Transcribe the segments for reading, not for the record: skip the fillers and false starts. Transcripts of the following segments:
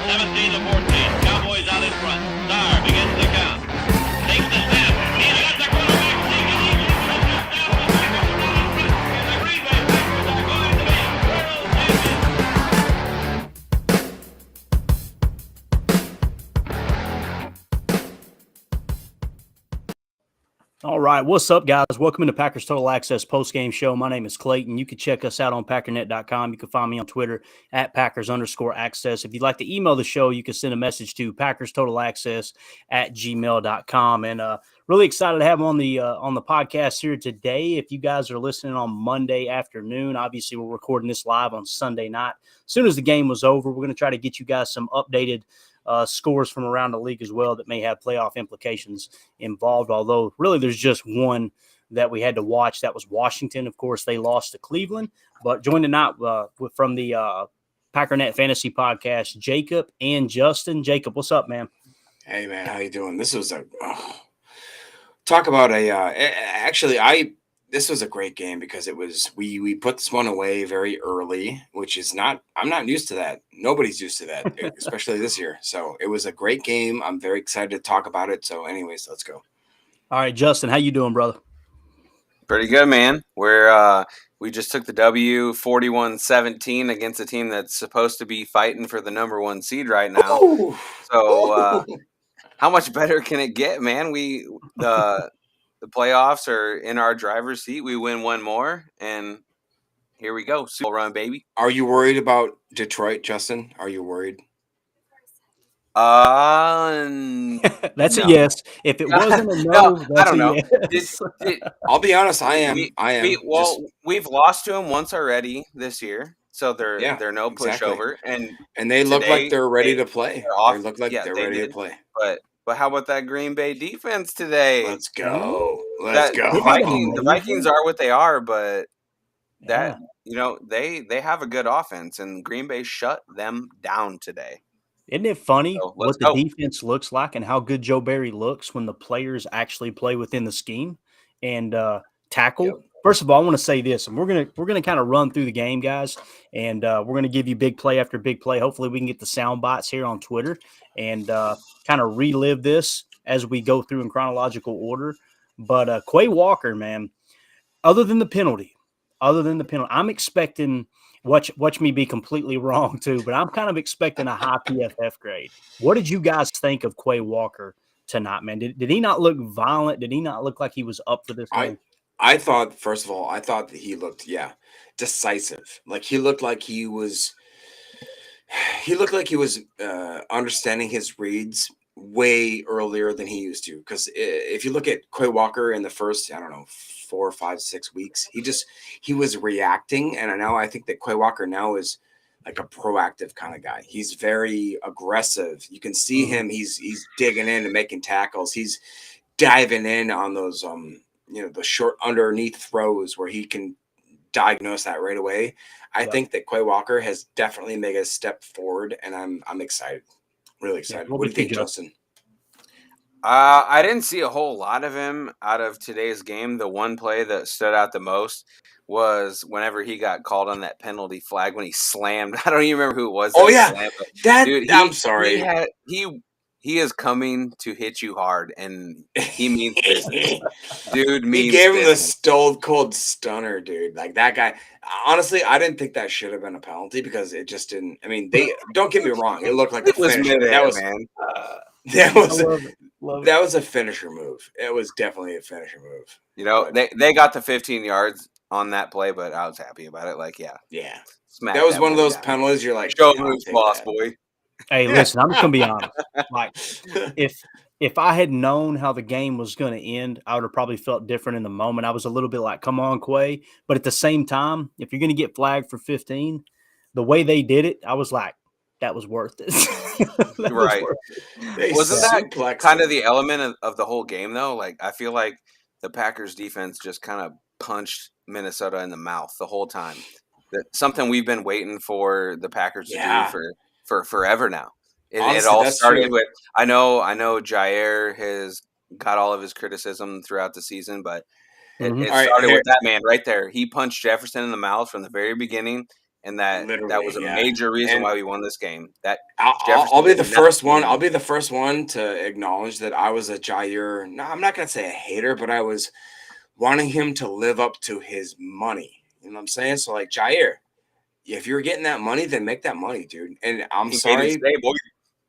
17 to 14. Cowboys out in front. Starr begins the count. Takes the snap. He's got the quarterback sneaking. He gets the touchdown. And the Green Bay Packers are going to be world champions. All right, what's up, guys? Welcome to Packers Total Access Postgame Show. My name is Clayton. You can check us out on Packernet.com. You can find me on Twitter at Packers_access. If you'd like to email the show, you can send a message to PackersTotalAccess@gmail.com. And really excited to have him on the podcast here today. If you guys are listening on Monday afternoon, obviously we're recording this live on Sunday night. As soon as the game was over, we're going to try to get you guys some updated scores from around the league as well that may have playoff implications involved, although really there's just one that we had to watch. That was Washington. Of course, they lost to Cleveland. But joined tonight from the Packernet Fantasy Podcast, Jacob and Justin. Jacob, what's up, man? Hey, man, how you doing? This was talk about this was a great game because it was we put this one away very early, which is I'm not used to that. Nobody's used to that, especially this year. So it was a great game. I'm very excited to talk about it. So anyways, let's go. All right, Justin, how you doing, brother? Pretty good, man. We just took the W 41-17 against a team that's supposed to be fighting for the number 1 seed right now. Ooh. So how much better can it get, man? The playoffs are in our driver's seat. We win one more, and here we go. Super Bowl run, baby. Are you worried about Detroit, Justin? Are you worried? That's no. a yes. If it wasn't a no, that's I don't know. Yes. I'll be honest. I am. We've lost to them once already this year, so they're no pushover, exactly. and they look like they're ready to play. They look like they're ready to play. But how about that Green Bay defense today? Let's go. The Vikings are what they are, but they have a good offense, and Green Bay shut them down today. Isn't it funny what the defense looks like and how good Joe Barry looks when the players actually play within the scheme and tackle? Yep. First of all, I want to say this, and we're gonna kind of run through the game, guys, and we're gonna give you big play after big play. Hopefully, we can get the sound bites here on Twitter and kind of relive this as we go through in chronological order. But Quay Walker, man, other than the penalty, I'm expecting. Watch me be completely wrong too, but I'm kind of expecting a high PFF grade. What did you guys think of Quay Walker tonight, man? Did he not look violent? Did he not look like he was up for this game? I thought, first of all, that he looked, decisive. Like he looked like he was understanding his reads way earlier than he used to. Because if you look at Quay Walker in the first, 4, 5, 6 weeks, he was reacting. And I think that Quay Walker now is like a proactive kind of guy. He's very aggressive. You can see him. He's digging in and making tackles. He's diving in on those, the short underneath throws where he can diagnose that right away. I think that Quay Walker has definitely made a step forward, and I'm excited, really excited. What do you think, Justin? I didn't see a whole lot of him out of today's game. The one play that stood out the most was whenever he got called on that penalty flag when he slammed. I don't even remember who it was. I'm sorry. He is coming to hit you hard, and he means business. Dude means He gave him the business. stone cold stunner, dude. Like that guy. Honestly, I didn't think that should have been a penalty because it just didn't. I mean, don't get me wrong. It looked like a finisher. That was a finisher move. It was definitely a finisher move. They got the 15 yards on that play, but I was happy about it. Like, yeah. That was one of those penalties. You're like, show moves, boss boy. Hey, listen, I'm just gonna be honest. Like, if I had known how the game was going to end, I would have probably felt different in the moment. I was a little bit like, "Come on, Quay!" But at the same time, if you're going to get flagged for 15, the way they did it, I was like, "That was worth it." Right? Wasn't that kind of the element of the whole game, though? Like, I feel like the Packers defense just kind of punched Minnesota in the mouth the whole time. That's something we've been waiting for the Packers to do for forever now. It all started with I know Jair has got all of his criticism throughout the season, but it started with that man right there. He punched Jefferson in the mouth from the very beginning. and that was a Literally, major reason And why we won this game. That I'll be the did first one. nothing. I'll be the first one to acknowledge that I was a Jair. No, I'm not gonna say a hater, but I was wanting him to live up to his money. You know what I'm saying? So like Jair, if you're getting that money, then make that money, dude. And I'm He made sorry, it stay, boy.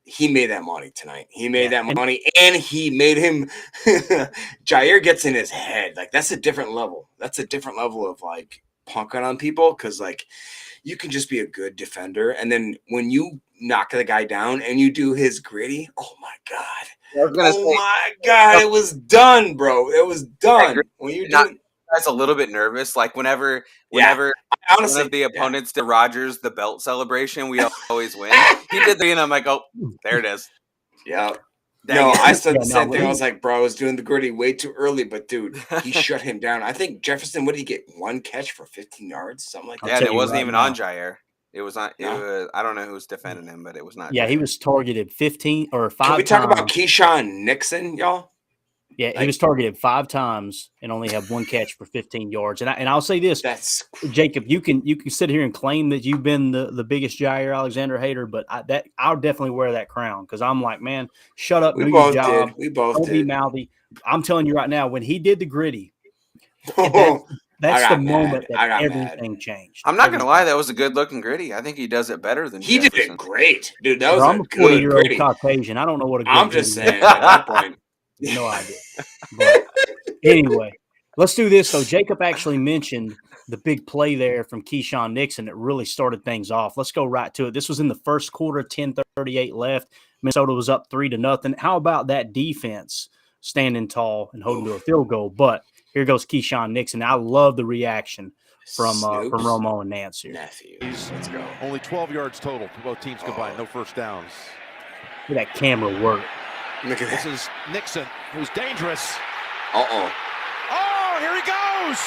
he made that money tonight. He made Yeah. that money, and he made him. Jair gets in his head. Like that's a different level. That's a different level of like punking on people because like you can just be a good defender, and then when you knock the guy down and you do his gritty, oh my god, my god, it was done, bro. It was done. When you do. That's a little bit nervous. Like whenever honestly, one of the opponents did Rodgers the belt celebration, we always win. He did and I'm like, oh, there it is. Yeah. Dang I said the same thing. I was like, bro, I was doing the gritty way too early, but dude, he shut him down. I think Jefferson, what did he get? 1 catch for 15 yards, something like that. Yeah, and it wasn't even on Jair. It was not. It was. I don't know who's defending him, but it was not. Yeah, Jair. He was targeted 15 or 5 times. Can we talk about Keyshawn Nixon, y'all? Yeah, he was targeted 5 times and only had 1 catch for 15 yards. And I'll say this, Jacob, you can sit here and claim that you've been the biggest Jair Alexander hater, but I'll definitely wear that crown because I'm like, man, shut up, do your job. We both don't did. Be mouthy. I'm telling you right now, when he did the gritty, that's the moment that everything changed. I'm not gonna lie, that was a good looking gritty. I think he does it better than he Jefferson. did it great, dude. That was I'm a 40-year-old Caucasian. I don't know what a good I'm just saying at that point. No idea. But anyway, let's do this. So Jacob actually mentioned the big play there from Keyshawn Nixon that really started things off. Let's go right to it. This was in the first quarter, 10:38 left. Minnesota was up 3-0. How about that defense standing tall and holding to a field goal? But here goes Keyshawn Nixon. I love the reaction from Romo and Nance here. Let's go. Only 12 yards total for both teams combined. No first downs. Look at that camera work. Look at this is Nixon, who's dangerous. Oh, here he goes!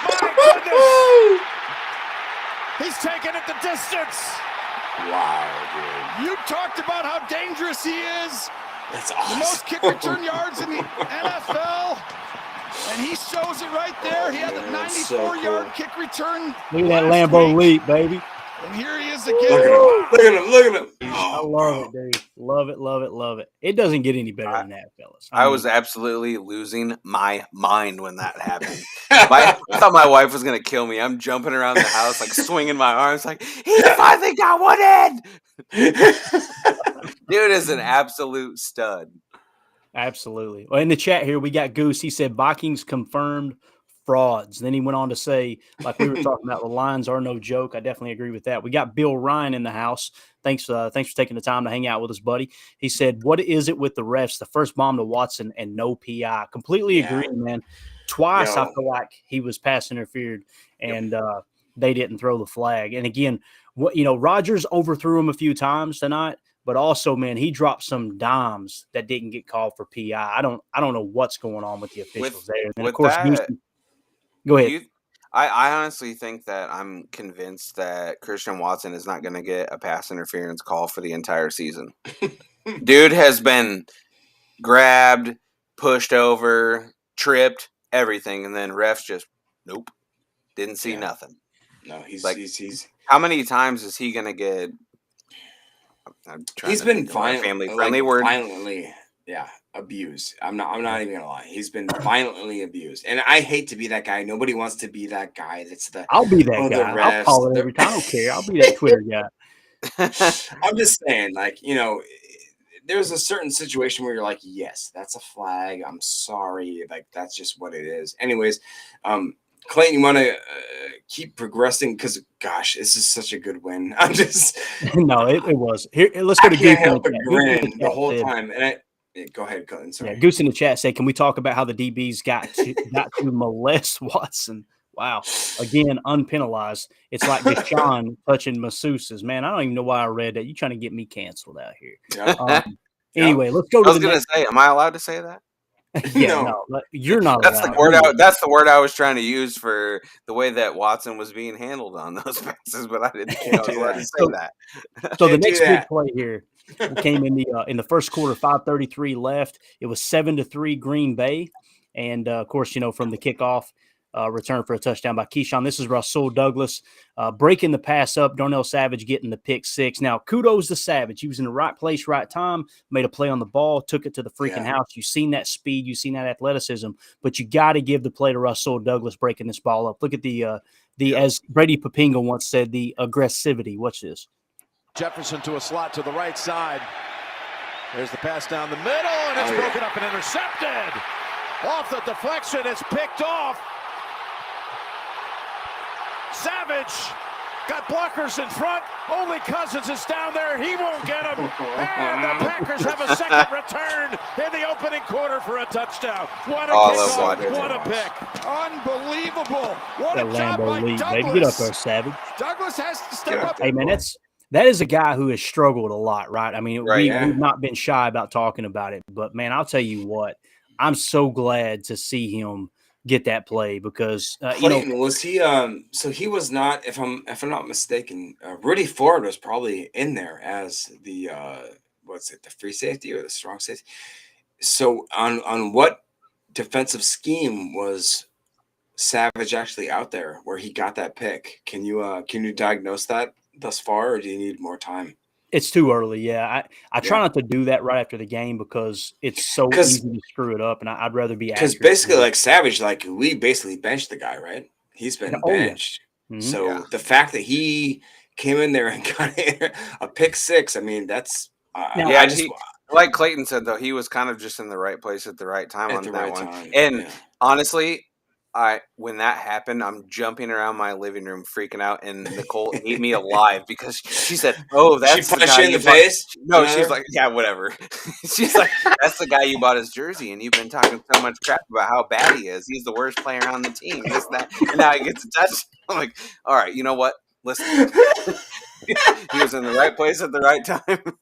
My goodness! He's taking it the distance. Wow, dude. You talked about how dangerous he is. That's awesome. The most kick return yards in the NFL. And he shows it right there. He had the 94-yard kick return. Look at that Lambo leap, baby. And here he is again. Look at him. I love it, dude. Love it, love it, love it. It doesn't get any better than that, fellas. I was absolutely losing my mind when that happened. I thought my wife was going to kill me. I'm jumping around the house, like swinging my arms, like, he finally got one in. Dude is an absolute stud. Absolutely. Well, in the chat here, we got Goose. He said Vikings confirmed frauds. Then he went on to say, like we were talking about, the Lions are no joke. I definitely agree with that. We got Bill Ryan in the house. Thanks for taking the time to hang out with us, buddy. He said, what is it with the refs? The first bomb to Watson and no PI. Completely agree, man. Twice I feel like he was pass interfered and they didn't throw the flag. And again, Rodgers overthrew him a few times tonight. But also, man, he dropped some dimes that didn't get called for PI. I don't know what's going on with the officials there. And of course, go ahead. I honestly think that I'm convinced that Christian Watson is not going to get a pass interference call for the entire season. Dude has been grabbed, pushed over, tripped, everything, and then refs just nope, didn't see nothing. No, he's how many times is he going to get? He's been family-friendly word. Violently, abused. I'm not even gonna lie. He's been violently abused, and I hate to be that guy. Nobody wants to be that guy. I'll be that guy. I'll call it every time. I don't care. I'll be that Twitter guy. I'm just saying, there's a certain situation where you're like, yes, that's a flag. I'm sorry. Like, that's just what it is. Anyways, Clayton, you want to keep progressing? Because, gosh, this is such a good win. I'm just no, it was here. Let's go to Goose. Help but grin the whole time. And go ahead, Clayton. Sorry. Yeah, Goose in the chat said, "Can we talk about how the DBs got to molest Watson?" Wow, again, unpenalized. It's like Deshaun touching masseuses. Man, I don't even know why I read that. You trying to get me canceled out here? Yep. Anyway, let's go. I was going to say, am I allowed to say that? Yeah, no, you're not. That's the word. That's the word I was trying to use for the way that Watson was being handled on those passes, but I didn't think I was allowed to say that. So the next big play here came in the first quarter. 5:33 left. It was 7-3 Green Bay, and of course, from the kickoff, return for a touchdown by Keyshawn. This is Rasul Douglas breaking the pass up. Darnell Savage getting the pick 6. Now, kudos to Savage. He was in the right place, right time, made a play on the ball, took it to the freaking house. You've seen that speed. You've seen that athleticism. But you got to give the play to Rasul Douglas breaking this ball up. Look at the as Brady Papinga once said, the aggressivity. Watch this. Jefferson to a slot to the right side. There's the pass down the middle, and it's broken up and intercepted. Off the deflection, it's picked off. Savage got blockers in front. Only Cousins is down there. He won't get him. And the Packers have a second return in the opening quarter for a touchdown. What a kickoff. What a pick. Unbelievable. What a job by Douglas. Baby, get up there, Savage. Douglas has to step up. Hey, man, that is a guy who has struggled a lot, right? I mean, we've not been shy about talking about it. But, man, I'll tell you what. I'm so glad to see him get that play because Clayton, was he so he was not, if I'm not mistaken, Rudy Ford was probably in there as the the free safety or the strong safety. So on what defensive scheme was Savage actually out there where he got that pick? Can you diagnose that thus far, or do you need more time? It's too early. Yeah. I try not to do that right after the game because it's so easy to screw it up. And I'd rather be accurate. Because basically, like Savage, like we basically benched the guy, right? He's been benched. Yeah. Mm-hmm. So the fact that he came in there and got a pick 6, I mean, that's like Clayton said, though, he was kind of just in the right place at the right time on that one. And honestly, when that happened, I'm jumping around my living room, freaking out, and Nicole ate me alive because she said, "Oh, that's she punched you in the face." No, she's like, "Yeah, whatever." She's like, "That's the guy you bought his jersey, and you've been talking so much crap about how bad he is. He's the worst player on the team. This, that, and now he gets a touch." I'm like, "All right, you know what? Listen, he was in the right place at the right time."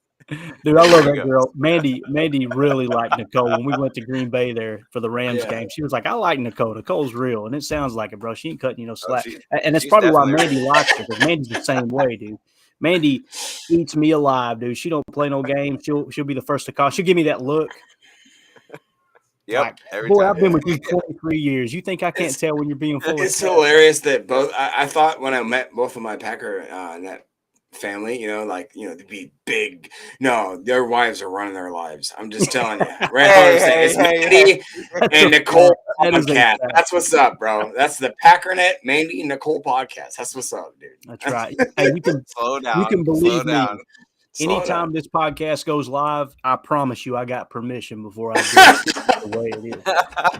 Dude, I love that girl. Mandy really liked Nicole when we went to Green Bay there for the Rams game. She was like, I like Nicole. Nicole's real. And it sounds like it, bro. She ain't cutting you no slack. And that's probably why Mandy likes her, because Mandy's the same way, dude. Mandy eats me alive, dude. She don't play no games. She'll be the first to call. She'll give me that look. Yep. Like, boy, I've been with you 23 years. You think I can't tell when you're being full? It's hilarious that both. I thought when I met both of my Packer that family, they'd be big. No, their wives are running their lives. I'm just telling you. It's Mandy and Nicole podcast. That's what's up, bro. That's the Packernet Mandy and Nicole podcast. That's what's up, dude. That's right. Hey, you can slow down. You can believe me. Anytime this podcast goes live, I promise you I got permission before I do it the way it is.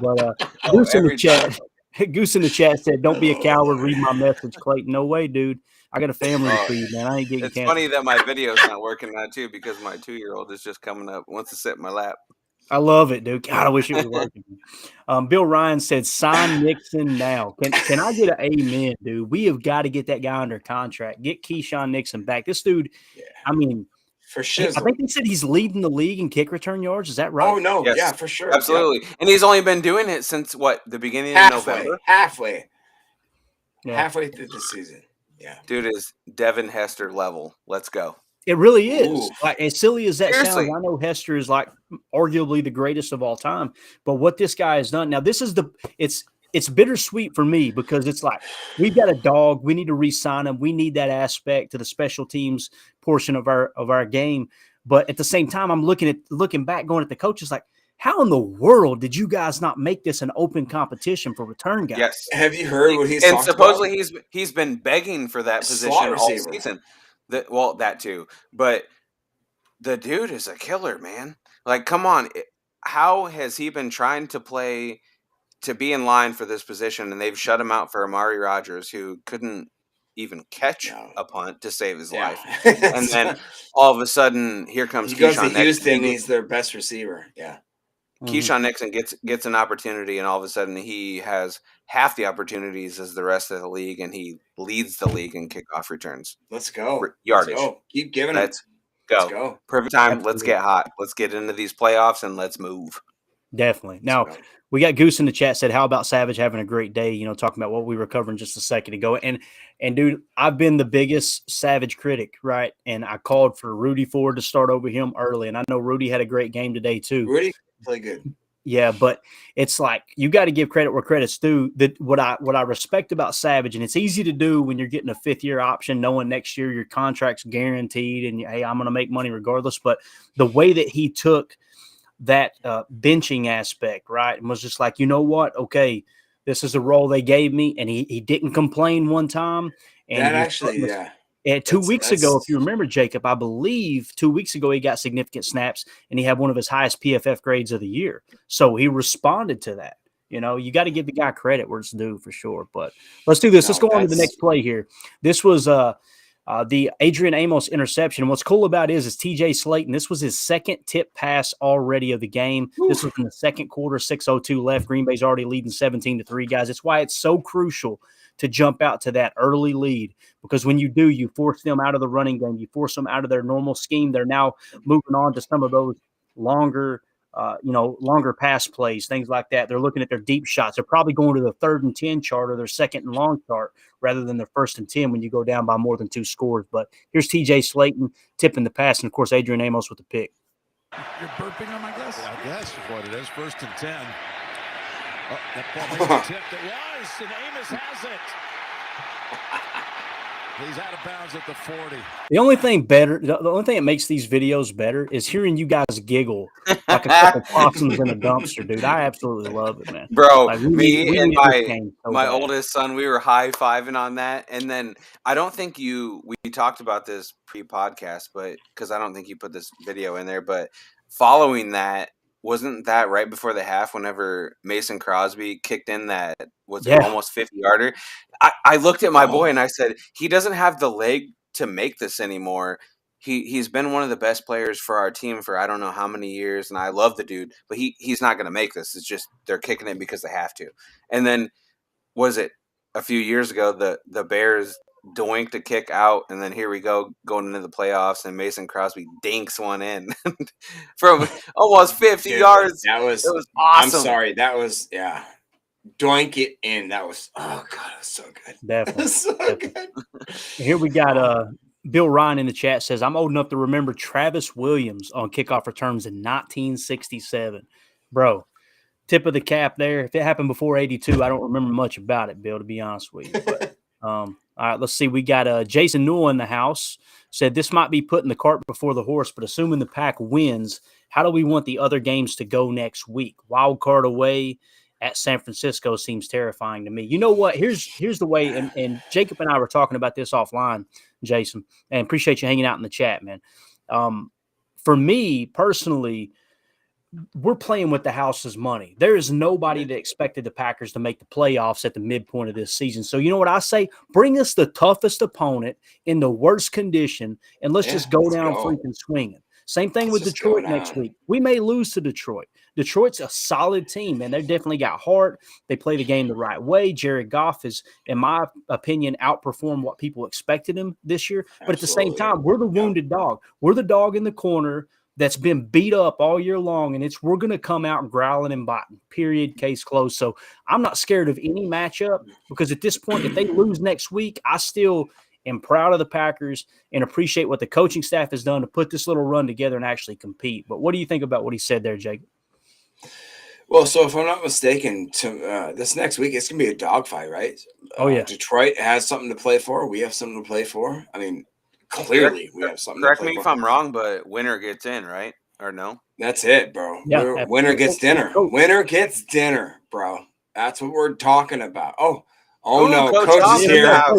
But Goose in the chat said, "Don't be a coward. Read my message, Clayton." No way, dude. I got a family to feed, man. I ain't getting canceled. It's funny that my video's not working now, too, because my 2-year-old is just coming up, wants to sit in my lap. I love it, dude. God, I wish it was working. Bill Ryan said, sign Nixon now. Can I get an amen, dude? We have got to get that guy under contract. Get Keyshawn Nixon back. This dude, I mean, for sure. I think they said he's leading the league in kick return yards. Is that right? Oh, no. Yes. Yeah, for sure. Absolutely. Yeah. And he's only been doing it since, the beginning of November? Halfway through the season. Yeah, dude is Devin Hester level. Let's go. It really is. Ooh. Like, as silly as that sounds, I know Hester is like arguably the greatest of all time. But what this guy has done now, this is it's bittersweet for me because it's like we've got a dog. We need to re-sign him. We need that aspect to the special teams portion of our game. But at the same time, I'm looking back, going at the coaches like, how in the world did you guys not make this an open competition for return guys? Yes. Have you heard what he's and supposedly about? He's been begging for that position all season. That too. But the dude is a killer, man. Like, come on. How has he been trying to play to be in line for this position, and they've shut him out for Amari Rodgers, who couldn't even catch a punt to save his life. And then all of a sudden, here comes Keyshawn Nixon. He goes to Houston, he's their best receiver. Yeah. Keyshawn Nixon gets an opportunity, and all of a sudden he has half the opportunities as the rest of the league, and he leads the league in kickoff returns. Let's go. Yardage. Let's go. Keep giving it. Let's go. Perfect time. Absolutely. Let's get hot. Let's get into these playoffs, and let's move. Definitely. Now, we got Goose in the chat said, how about Savage having a great day? Talking about what we were covering just a second ago. And dude, I've been the biggest Savage critic, right? And I called for Rudy Ford to start over him early. And I know Rudy had a great game today, too. Rudy play good. Yeah, but it's like you got to give credit where credit's due. That what I respect about Savage, and it's easy to do when you're getting a 5th-year option, knowing next year your contract's guaranteed, and hey, I'm going to make money regardless. But the way that he took that benching aspect, right, and was just like, you know what, okay, this is a role they gave me, and he didn't complain one time. And that actually, yeah. And 2 weeks ago, if you remember, Jacob, I believe 2 weeks ago he got significant snaps and he had one of his highest PFF grades of the year. So he responded to that. You know, you got to give the guy credit where it's due for sure. But let's do this. Let's go on to the next play here. This was the Adrian Amos interception. And what's cool about it is TJ Slayton. This was his second tip pass already of the game. Oof. This was in the second quarter, 6:02 left. Green Bay's already leading 17-3, guys. It's why it's so crucial to jump out to that early lead, because when you do, you force them out of the running game. You force them out of their normal scheme. They're now moving on to some of those longer pass plays, things like that. They're looking at their deep shots. They're probably going to the 3rd and 10 chart or their 2nd and long chart rather than their 1st and 10 when you go down by more than 2 scores. But here's TJ Slayton tipping the pass, and, of course, Adrian Amos with the pick. You're burping him, I guess? I guess is what it is. 1st and 10. Oh, that ball may be tipped. It was, and Amos has it. He's out of bounds at the 40. The only thing that makes these videos better is hearing you guys giggle like a couple possums in a dumpster, dude. I absolutely love it, man. Bro, like, me and my oldest son, we were high-fiving on that. And then I don't think we talked about this pre-podcast, but because I don't think you put this video in there, but following that, wasn't that right before the half whenever Mason Crosby kicked in that almost 50-yarder? I looked at my boy and I said, he doesn't have the leg to make this anymore. He's been one of the best players for our team for I don't know how many years, and I love the dude, but he's not going to make this. It's just they're kicking it because they have to. And then, was it a few years ago, the Bears doinked a kick out, and then here we go going into the playoffs, and Mason Crosby dinks one in from almost 50 yards. It was awesome. I'm sorry, that was doink it in. That was it was so good. Definitely. So good. Here we got Bill Ryan in the chat says, I'm old enough to remember Travis Williams on kickoff returns in 1967. Bro, tip of the cap there. If it happened before 82, I don't remember much about it, Bill, to be honest with you. But all right, let's see. We got Jason Newell in the house. Said this might be putting the cart before the horse, but assuming the Pack wins, how do we want the other games to go next week? Wild card away at San Francisco seems terrifying to me. You know what? Here's the way, and Jacob and I were talking about this offline, Jason, and appreciate you hanging out in the chat, man. For me personally, we're playing with the house's money. There is nobody that expected the Packers to make the playoffs at the midpoint of this season. So you know what I say? Bring us the toughest opponent in the worst condition, and let's just go down freaking swinging. Same thing with Detroit next week. We may lose to Detroit. Detroit's a solid team, and they definitely got heart. They play the game the right way. Jared Goff is, in my opinion, outperformed what people expected him this year. But at the same time, we're the wounded dog. We're the dog in the corner that's been beat up all year long, and we're going to come out growling and biting, period, case closed. So I'm not scared of any matchup, because at this point, if they lose next week, I still am proud of the Packers and appreciate what the coaching staff has done to put this little run together and actually compete. But what do you think about what he said there, Jacob? Well, so if I'm not mistaken, this next week, it's going to be a dogfight, right? Oh, yeah. Detroit has something to play for. We have something to play for. I mean, clearly we have something Correct to play me for. if I'm wrong, but winner gets in, right? Or no? That's it, bro. Yeah, winner gets dinner. Winner gets dinner, bro. That's what we're talking about. Oh no, Coach is here. How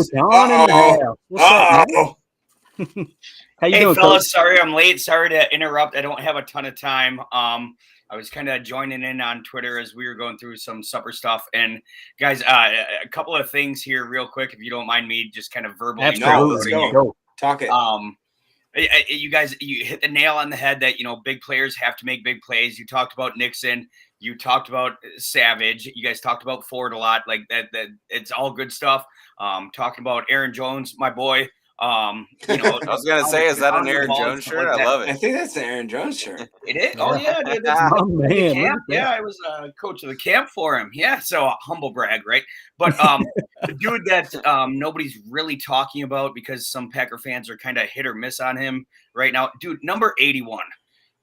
you doing, Coach? fellas? Sorry I'm late. Sorry to interrupt. I don't have a ton of time. I was kind of joining in on Twitter as we were going through some supper stuff. And guys, a couple of things here real quick, if you don't mind me just kind of verbally. Absolutely. Let's go. Talk it. You guys, you hit the nail on the head that, big players have to make big plays. You talked about Nixon. You talked about Savage. You guys talked about Ford a lot. Like that it's all good stuff. Talking about Aaron Jones, my boy. I was gonna say, is that an Aaron Jones shirt? I love it. I think that's an Aaron Jones shirt. It is. Oh yeah, dude, that's man. Camp. Yeah, I was coach of the camp for him. Yeah, so humble brag, right? But the dude that nobody's really talking about because some Packer fans are kind of hit or miss on him right now, dude. Number 81.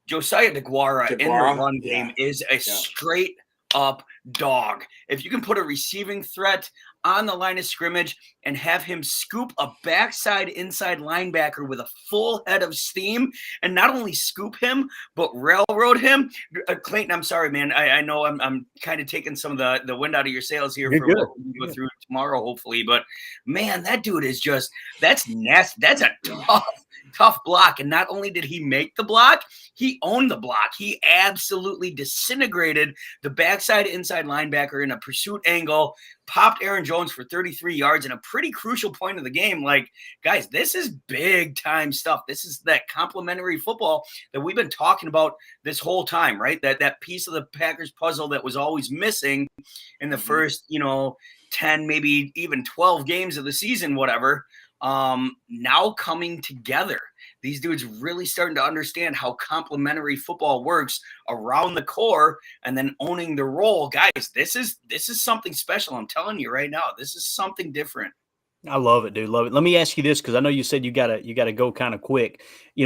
Josiah DeGuara in the run game is a straight up dog. If you can put a receiving threat on the line of scrimmage and have him scoop a backside inside linebacker with a full head of steam, and not only scoop him but railroad him, Clayton, I'm sorry, man. I know I'm kind of taking some of the wind out of your sails here. You're for good. what we go through tomorrow, hopefully. But man, that dude is just that's nasty. That's a tough block. And not only did he make the block, he owned the block. He absolutely disintegrated the backside inside linebacker in a pursuit angle, popped Aaron Jones for 33 yards in a pretty crucial point of the game. Like, guys, this is big time stuff. This is that complementary football that we've been talking about this whole time, right? That piece of the Packers puzzle that was always missing in the first, 10, maybe even 12 games of the season, whatever. Now coming together. These dudes really starting to understand how complementary football works around the core and then owning the role. Guys, this is something special. I'm telling you right now, this is something different. I love it, dude. Love it. Let me ask you this, because I know you said you gotta go kind of quick.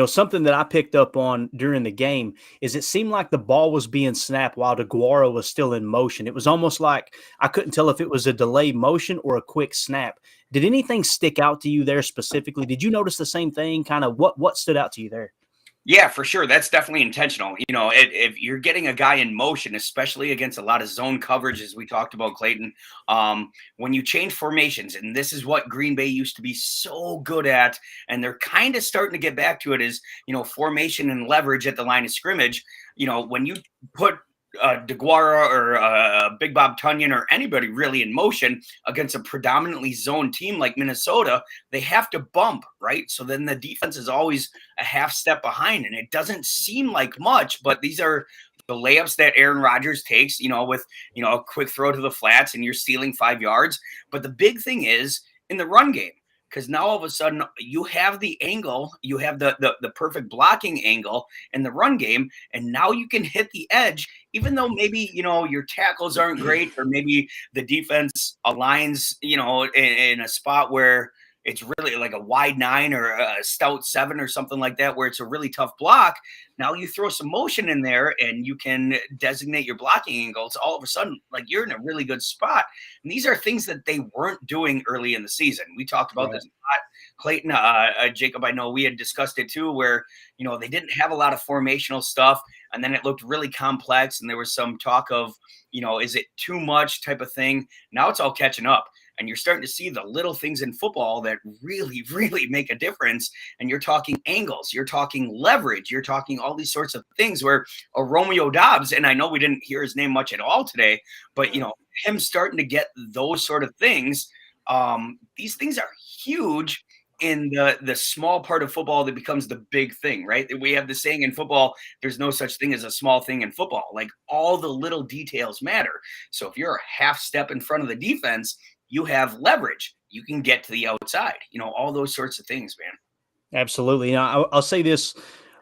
Something that I picked up on during the game is it seemed like the ball was being snapped while DeGuara was still in motion. It was almost like I couldn't tell if it was a delayed motion or a quick snap. Did anything stick out to you there specifically? Did you notice the same thing? Kind of what stood out to you there? Yeah, for sure. That's definitely intentional. If you're getting a guy in motion, especially against a lot of zone coverage, as we talked about, Clayton, when you change formations, and this is what Green Bay used to be so good at, and they're kind of starting to get back to it, is, formation and leverage at the line of scrimmage. When you put DeGuara or Big Bob Tunyon or anybody really in motion against a predominantly zone team like Minnesota, they have to bump, right? So then the defense is always a half step behind, and it doesn't seem like much, but these are the layups that Aaron Rodgers takes, with, a quick throw to the flats and you're stealing 5 yards. But the big thing is in the run game, because now all of a sudden you have the angle, you have the perfect blocking angle in the run game, and now you can hit the edge, even though maybe, your tackles aren't great, or maybe the defense aligns, in a spot where it's really like a wide 9 or a stout 7 or something like that, where it's a really tough block. Now you throw some motion in there and you can designate your blocking angles. All of a sudden, like, you're in a really good spot. And these are things that they weren't doing early in the season. We talked about this a lot. Clayton, Jacob, I know we had discussed it too, where, they didn't have a lot of formational stuff, and then it looked really complex, and there was some talk of, is it too much type of thing? Now it's all catching up. And you're starting to see the little things in football that really, really make a difference. And you're talking angles, you're talking leverage, you're talking all these sorts of things where a Romeo Dobbs, and I know we didn't hear his name much at all today, but, him starting to get those sort of things, these things are huge in the small part of football that becomes the big thing, right? We have the saying in football, there's no such thing as a small thing in football. Like, all the little details matter. So if you're a half step in front of the defense, you have leverage. You can get to the outside, all those sorts of things, man. Absolutely. I'll say this.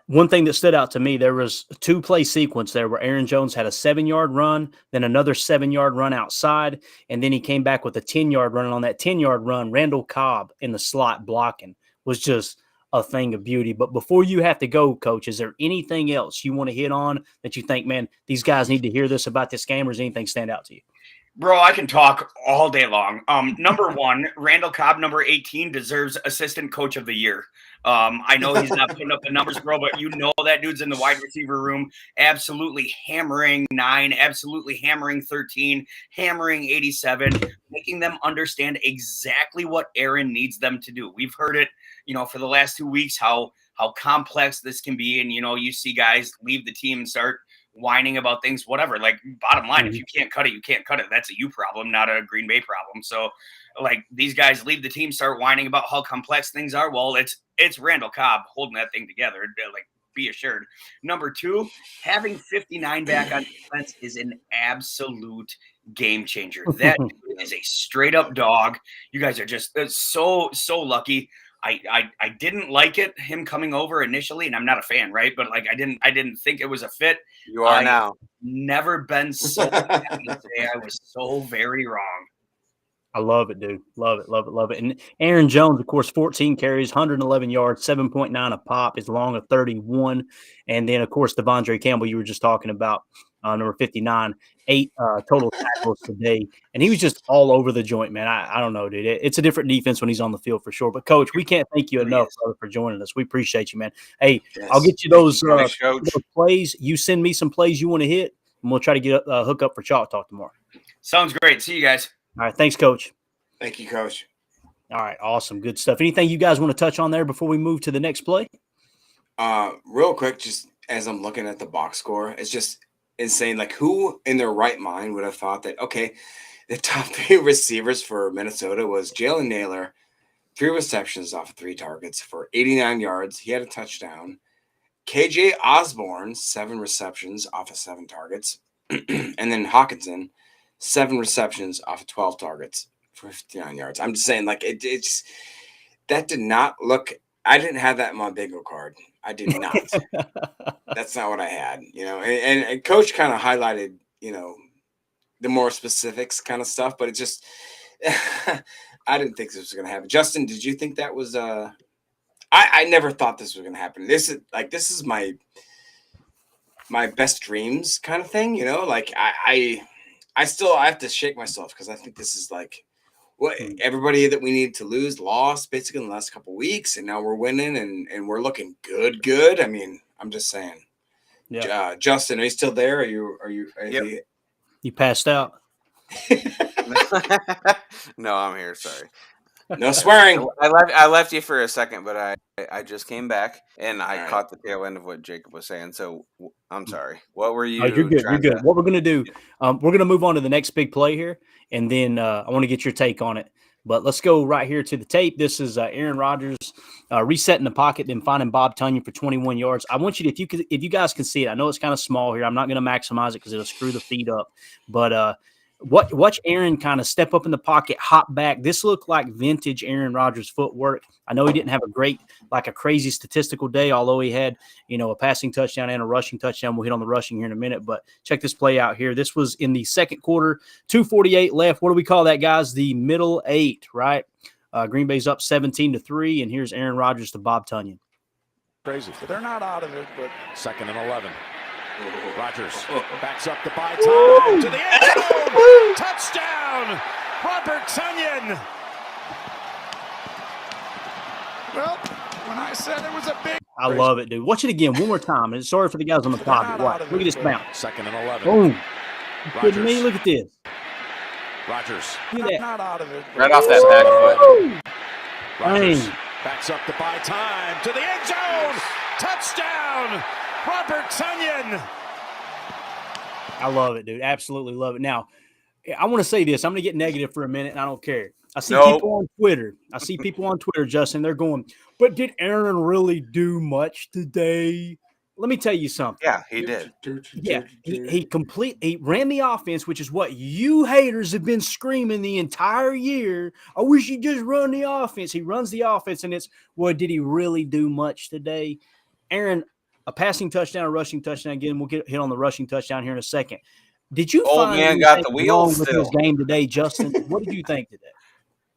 One thing that stood out to me, there was a 2-play sequence there where Aaron Jones had a 7-yard run, then another 7-yard run outside, and then he came back with a 10-yard run. And on that 10-yard run, Randall Cobb in the slot blocking was just a thing of beauty. But before you have to go, Coach, is there anything else you want to hit on that you think, man, these guys need to hear this about this game, or does anything stand out to you? Bro, I can talk all day long. Number one, Randall Cobb, number 18, deserves Assistant Coach of the Year. I know he's not putting up the numbers, bro, but that dude's in the wide receiver room, absolutely hammering 9, absolutely hammering 13, hammering 87, making them understand exactly what Aaron needs them to do. We've heard it, for the last 2 weeks, how complex this can be. And, you see guys leave the team and start whining about things, whatever. Like, bottom line, if you can't cut it, you can't cut it. That's a you problem, not a Green Bay problem. So, like, these guys leave the team, start whining about how complex things are. Well, it's Randall Cobb holding that thing together. Like, be assured. Number 2, having 59 back on defense is an absolute game changer. That is a straight up dog. You guys are just so lucky. I didn't like him coming over initially, and I'm not a fan, right? But like, I didn't think it was a fit. You are now. Never been so happy to say I was so very wrong. I love it, dude. Love it, love it, love it. And Aaron Jones, of course, 14 carries, 111 yards, 7.9 a pop, is long of 31. And then, of course, Devondre Campbell, you were just talking about, number 59, 8 total tackles today. And he was just all over the joint, man. I don't know, dude. It's a different defense when he's on the field for sure. But, Coach, we can't thank you enough, brother, for joining us. We appreciate you, man. Hey, yes. I'll get you those plays. You send me some plays you want to hit, and we'll try to get a hook up for Chalk Talk tomorrow. Sounds great. See you guys. All right. Thanks, Coach. Thank you, Coach. All right. Awesome. Good stuff. Anything you guys want to touch on there before we move to the next play? Real quick, just as I'm looking at the box score, it's just insane. Like, who in their right mind would have thought that, okay, the top 3 receivers for Minnesota was Jalen Naylor, 3 receptions off of 3 targets for 89 yards. He had a touchdown. KJ Osborne, 7 receptions off of 7 targets. And then Hawkinson, 7 receptions off of 12 targets for 59 yards. I'm just saying, like, it's that did not look. I didn't have that in my bingo card. I did not. That's not what I had, And Coach kind of highlighted, the more specifics kind of stuff, but it just, I didn't think this was going to happen. Justin, did you think that was? I never thought this was going to happen. This is my best dreams kind of thing, Like I have to shake myself because I think this is like what everybody that we need to lose lost basically in the last couple of weeks, and now we're winning and we're looking good. I mean, I'm just saying. Yeah. Justin, are you still there? Are you? Yep. You passed out? No, I'm here. Sorry. No swearing. I left you for a second, but I just came back and I caught the tail end of what Jacob was saying. So I'm sorry. What were you? You're good. You're good. What we're gonna do? We're gonna move on to the next big play here, and then I want to get your take on it. But let's go right here to the tape. This is Aaron Rodgers resetting the pocket, then finding Bob Tonyan for 21 yards. I want you to, if you guys can see it. I know it's kind of small here. I'm not going to maximize it because it'll screw the feed up. But watch Aaron kind of step up in the pocket, hop back. This looked like vintage Aaron Rodgers footwork. I know he didn't have a crazy statistical day, although he had, a passing touchdown and a rushing touchdown. We'll hit on the rushing here in a minute, but check this play out here. This was in the second quarter, 2:48 left. What do we call that, guys? The middle 8, right? Green Bay's up 17-3, and here's Aaron Rodgers to Bob Tonyan. Crazy. But they're not out of it, but 2nd and 11. Rodgers backs up the bye time to the end zone. Touchdown, Robert Tonyan. Well, when I said it was a big. I love it, dude. Watch it again one more time. And sorry for the guys on the pod. Look at this bounce. 2nd and 11. Boom. You kidding me? Look at this. Rodgers. Not out of it. Right off that back foot. Rodgers backs up the bye time to the end zone. Touchdown, Robert Tonyan. I love it, dude. Absolutely love it. Now, I want to say this. I'm going to get negative for a minute, and I don't care. I see people on Twitter. Justin, they're going, but did Aaron really do much today? Let me tell you something. Yeah, he did. Yeah, he ran the offense, which is what you haters have been screaming the entire year. I wish he'd just run the offense. He runs the offense, and it's, well, did he really do much today? Aaron, a passing touchdown, a rushing touchdown. Again, we'll get hit on the rushing touchdown here in a second. Did you find man got the wheels with his game today, Justin? What did you think today?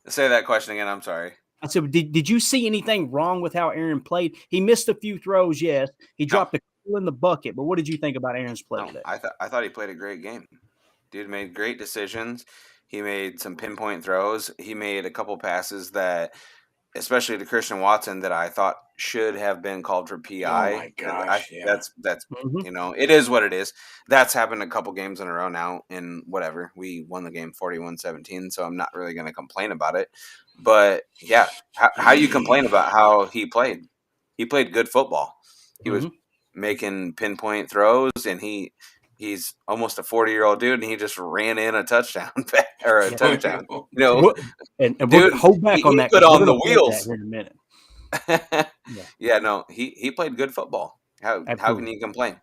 Say that question again. I'm sorry. I said, did you see anything wrong with how Aaron played? He missed a few throws, yes. He dropped a couple in the bucket, but what did you think about Aaron's play today? I thought he played a great game. Dude made great decisions. He made some pinpoint throws. He made a couple passes that, especially to Christian Watson, that I thought should have been called for PI. Oh my gosh! That's it is what it is. That's happened a couple games in a row now, and whatever. We won the game 41-17, so I'm not really going to complain about it. But yeah, how you complain about how he played? He played good football. He was making pinpoint throws, and he's almost a 40-year-old dude, and he just ran in a touchdown or a touchdown. And dude, hold back on that. Put on the wheels here in a minute. He played good football. How can you complain?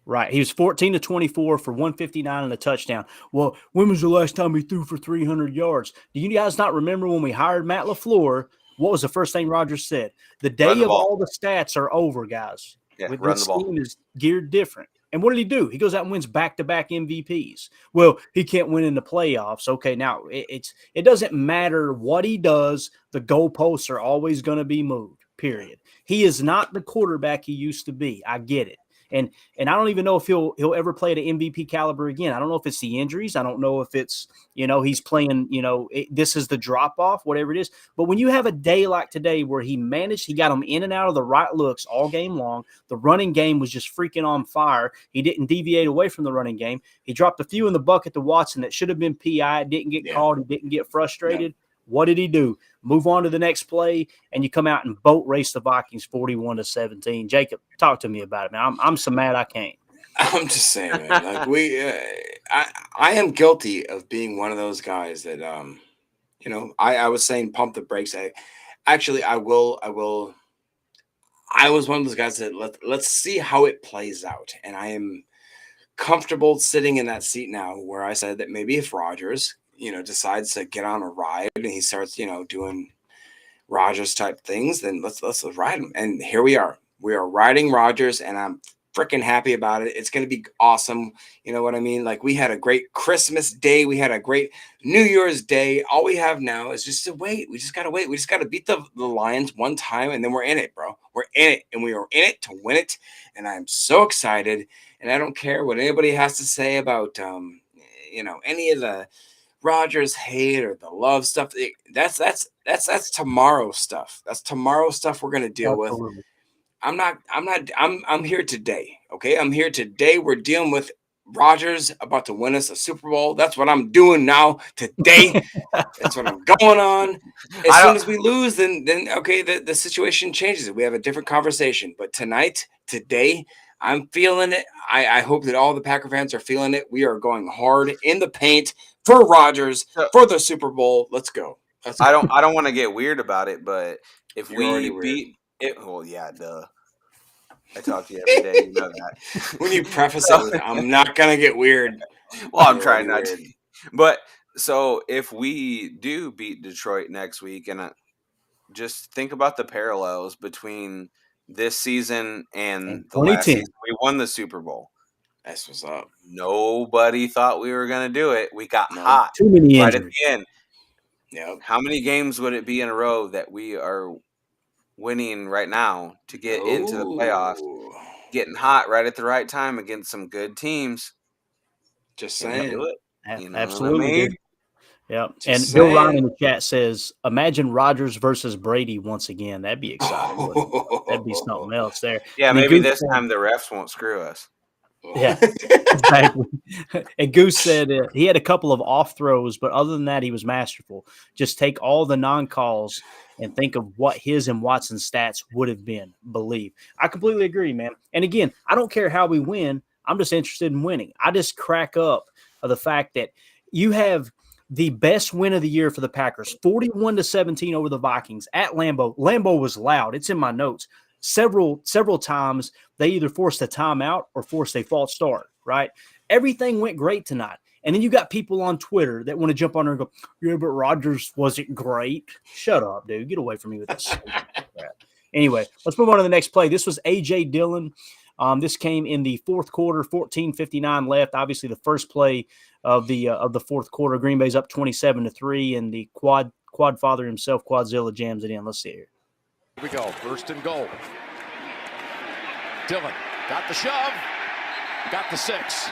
Right. He was 14-24 for 159 and a touchdown. Well, when was the last time he threw for 300 yards? Do you guys not remember when we hired Matt LaFleur? What was the first thing Rodgers said? The day of all the stats are over, guys. Yeah, This team is geared different. And what did he do? He goes out and wins back-to-back MVPs. Well, he can't win in the playoffs. Okay, now it doesn't matter what he does. The goalposts are always going to be moved, period. He is not the quarterback he used to be. I get it. And I don't even know if he'll ever play at an MVP caliber again. I don't know if it's the injuries. I don't know if it's, he's playing, this is the drop-off, whatever it is. But when you have a day like today where he got them in and out of the right looks all game long, the running game was just freaking on fire. He didn't deviate away from the running game. He dropped a few in the bucket to Watson that should have been PI. It didn't get called. He didn't get frustrated. Yeah. What did he do? Move on to the next play, and you come out and boat race the Vikings 41-17. Jacob, talk to me about it, man. I'm so mad I can't. I'm just saying, man. Like I am guilty of being one of those guys that, I was saying pump the brakes. I will. I was one of those guys that let's see how it plays out, and I am comfortable sitting in that seat now, where I said that maybe if Rodgers decides to get on a ride and he starts, doing Rodgers type things, then let's ride him. And here we are. We are riding Rodgers, and I'm freaking happy about it. It's going to be awesome. You know what I mean? Like, we had a great Christmas Day. We had a great New Year's Day. All we have now is just to wait. We just got to wait. We just got to beat the Lions one time, and then we're in it, bro. We're in it, and we are in it to win it. And I'm so excited. And I don't care what anybody has to say about, any of the Rodgers hate or the love stuff. That's tomorrow stuff. That's tomorrow stuff we're gonna deal with. I'm here today. Okay. I'm here today. We're dealing with Rodgers about to win us a Super Bowl. That's what I'm doing now today. That's what I'm going on. As soon as we lose, then okay, the situation changes. We have a different conversation. But today, I'm feeling it. I hope that all the Packer fans are feeling it. We are going hard in the paint for Rodgers for the Super Bowl. Let's go. I don't want to get weird about it, but if we beat it, well, yeah, duh. I talk to you every day. You know that. When you preface it with, "I'm not gonna get weird." Well, I'm trying not to. But so if we do beat Detroit next week, and just think about the parallels between this season and the last season, we won the Super Bowl. That's what's up. Nobody thought we were going to do it. We got hot too many right injuries. at the end. Yep. How many games would it be in a row that we are winning right now to get into the playoffs? Getting hot right at the right time against some good teams. Just saying. Do it. Absolutely. Yep. And Bill Ryan in the chat says, imagine Rodgers versus Brady once again. That'd be exciting. That'd be something else there. Yeah, maybe this time the refs won't screw us. Yeah, exactly. And Goose said he had a couple of off throws, but other than that, he was masterful. Just take all the non-calls and think of what his and Watson's stats would have been. Believe. I completely agree, man. And again, I don't care how we win. I'm just interested in winning. I just crack up of the fact that you have the best win of the year for the Packers, 41-17 over the Vikings at Lambeau. Lambeau was loud. It's in my notes. Several times they either forced a timeout or forced a false start, right? Everything went great tonight. And then you got people on Twitter that want to jump on there and go, yeah, but Rodgers wasn't great. Shut up, dude. Get away from me with this. Anyway, let's move on to the next play. This was A.J. Dillon. This came in the fourth quarter, 14:59 left. Obviously, the first play of the fourth quarter. Green Bay's up 27-3, and the quad father himself, Quadzilla, jams it in. Let's see here. Here we go. First and goal. Dillon got the shove. Got the 6.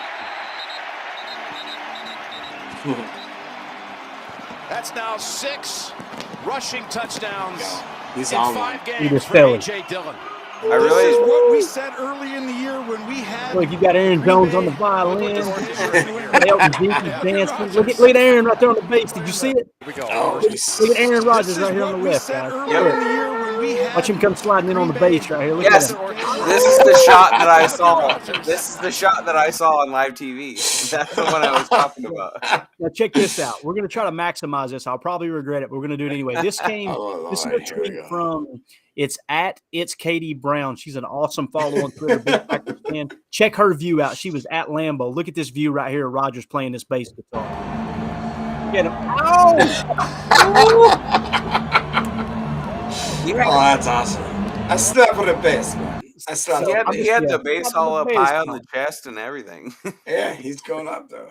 That's now 6 rushing touchdowns in 5 games for A.J. Dillon. This is what we said early in the year when we had. Look, you got Aaron Jones on the violin. Elton Jenkins dancing. Look at Aaron right there on the bass. Did you see it? Here we go. Look at Aaron Rodgers right here on the left, guys. Watch him come sliding in on the base right here. Look yes, this is the shot that I saw. This is the shot that I saw on live TV. That's the one I was talking about. Now check this out. We're going to try to maximize this. I'll probably regret it, but we're going to do it anyway. This came. This is a tweet from. It's Katie Brown. She's an awesome follow on Twitter. Big Packers fan. Check her view out. She was at Lambeau. Look at this view right here. Rodgers playing this bass guitar. Get him. Oh, that's awesome. A snap of the best, man. I still He had the base all up high on the chest and everything. Yeah, he's going up though.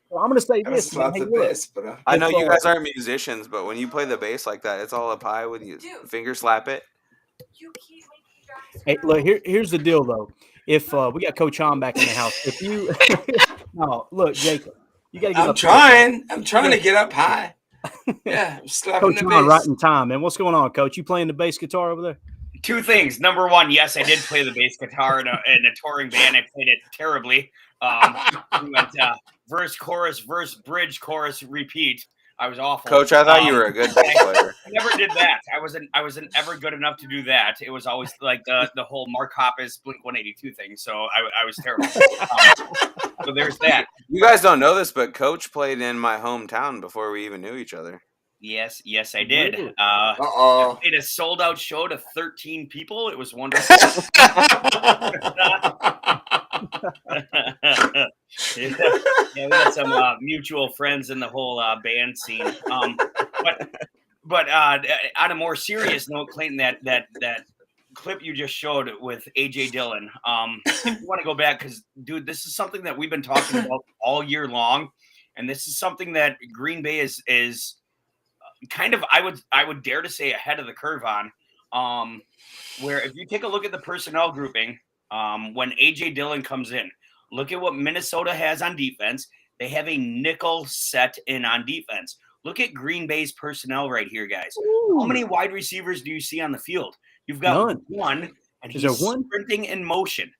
Well, I'm going to say I this. still have Hey, the look, bass, but I know you guys aren't musicians, but when you play the bass like that, it's all up high when you finger slap it. hey, look, here's the deal, though. If we got Coach Hahn back in the house, if you no, look, Jacob, you got to get I'm up trying. I'm trying to get up high. Yeah, I'm slapping Coach the Hahn right bass. in time, man. What's going on, Coach? You playing the bass guitar over there? Two things. Number one, yes, I did play the bass guitar in a touring band. I played it terribly. We went verse, chorus, bridge, chorus, repeat. I was awful. Coach, I thought you were a good bass player. I never did that. I wasn't ever good enough to do that. It was always like the whole Mark Hoppus Blink 182 thing. So I was terrible. So there's that. You guys don't know this, but Coach played in my hometown before we even knew each other. Yes, I did. Really? I played a sold-out show to 13 people. It was wonderful. We had some mutual friends in the whole band scene. But on a more serious note, Clayton, that clip you just showed with AJ Dillon. If you want to go back, because dude, this is something that we've been talking about all year long, and this is something that Green Bay is kind of, I would dare to say, ahead of the curve on. Where if you take a look at the personnel grouping, when AJ Dillon comes in, look at what Minnesota has on defense. They have a nickel set in on defense. Look at Green Bay's personnel right here, guys. Ooh. How many wide receivers do you see on the field? You've got one, and he's sprinting in motion.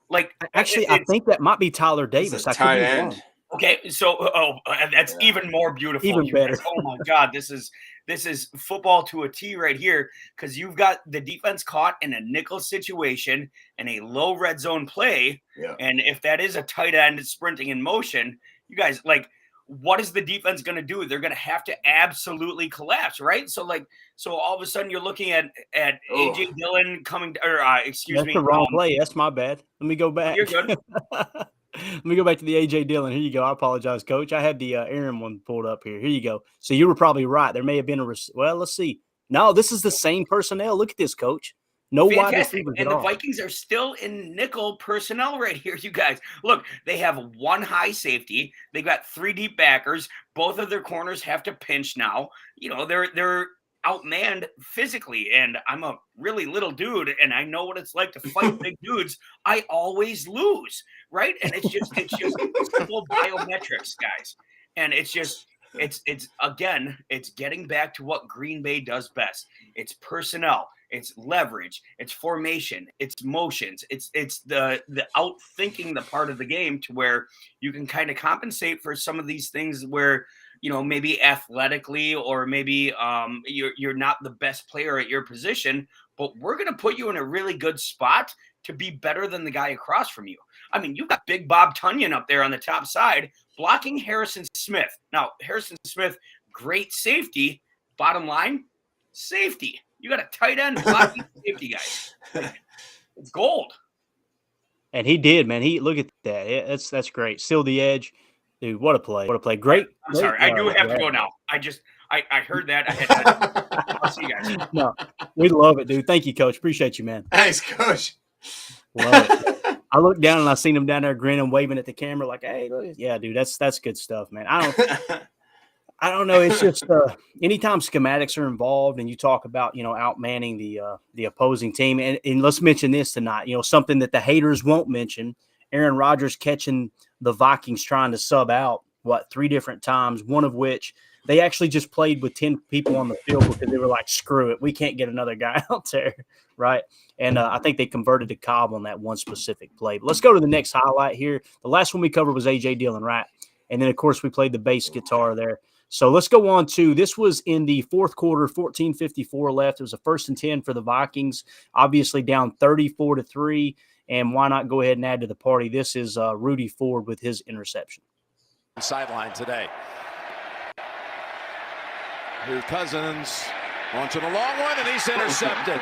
Like, actually, I think that might be Tyler Davis. I tight end. Okay, so that's even more beautiful. Even better. Oh my God, this is football to a T right here, because you've got the defense caught in a nickel situation and a low red zone play. Yeah. And if that is a tight end sprinting in motion, you guys, like, what is the defense going to do? They're going to have to absolutely collapse, right? So all of a sudden you're looking at AJ Dillon coming, or excuse me. That's the wrong play. That's my bad. Let me go back. You're good. Let me go back to the AJ Dillon. Here you go. I apologize, Coach. I had the Aaron one pulled up here. Here you go. So you were probably right. There may have been well, let's see. No, this is the same personnel. Look at this, Coach. No wide receivers and the Vikings are still in nickel personnel right here, you guys. Look, they have one high safety. They've got 3 deep backers. Both of their corners have to pinch now. You know, they're outmanned physically, and I'm a really little dude, and I know what it's like to fight big dudes. I always lose, right? And it's just simple biometrics, guys. And it's getting back to what Green Bay does best. It's personnel, it's leverage, it's formation, it's motions, it's the outthinking the part of the game to where you can kind of compensate for some of these things where, you know, maybe athletically or maybe you're not the best player at your position, but we're going to put you in a really good spot to be better than the guy across from you. I mean, you've got Big Bob Tunyon up there on the top side blocking Harrison Smith. Now, Harrison Smith, great safety. Bottom line, safety. You got a tight end blocking safety, guys. It's gold. And he did, man. Look at that. That's great. Still the edge. Dude, what a play. What a play. Great. I'm sorry. I do have to go now. I heard that. I had to. I'll see you guys. No, we love it, dude. Thank you, Coach. Appreciate you, man. Thanks, Coach. Love it. I looked down and I seen him down there grinning, waving at the camera like, hey, look. Yeah, dude, that's good stuff, man. I don't know. It's just anytime schematics are involved and you talk about, you know, outmanning the opposing team. And let's mention this tonight, you know, something that the haters won't mention. Aaron Rodgers catching the Vikings trying to sub out, 3 different times, one of which they actually just played with 10 people on the field because they were like, screw it, we can't get another guy out there, right? And I think they converted to Cobb on that one specific play. But let's go to the next highlight here. The last one we covered was A.J. Dillon, right? And then, of course, we played the bass guitar there. So let's go on to – this was in the fourth quarter, 14:54 left. It was a 1st and 10 for the Vikings, obviously down 34-3. And why not go ahead and add to the party? This is Rudy Ford with his interception. Sideline today. Here's Cousins launching a long one, and he's intercepted.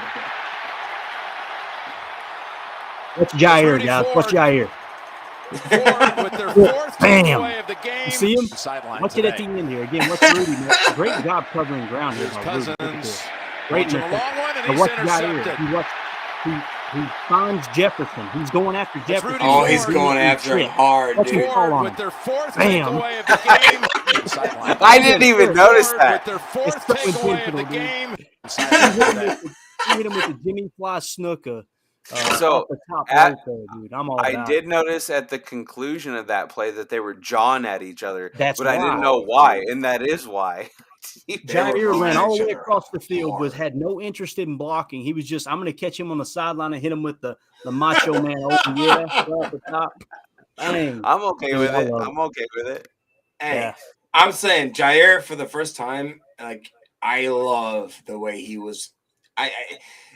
What's Jair, guys? What's Jair? Ford with their 4th takeaway of the game. You see him? Sideline Watch today. it at the end here. Again, what's Rudy? Great job covering ground here. Here's Cousins Great launching a long one, and he's watch intercepted. Jair. He finds Jefferson. He's going after Jefferson. Oh, he's going after him hard, dude. Ford with their fourth takeaway of the game. I didn't even notice that. With their fourth takeaway of the game. He hit him with the Jimmy Fly Snooker. So off the top dude. I'm all I about did it. notice at the conclusion of that play that they were jawing at each other, That's but I didn't know why, and that is why. Jair ran all the way across the field, had no interest in blocking. He was just, I'm going to catch him on the sideline and hit him with the Macho Man. Oh, yeah, off the top. Dang. I'm okay with it. I'm okay with it. Hey, Yeah. I'm saying Jair for the first time, like, I love the way he was.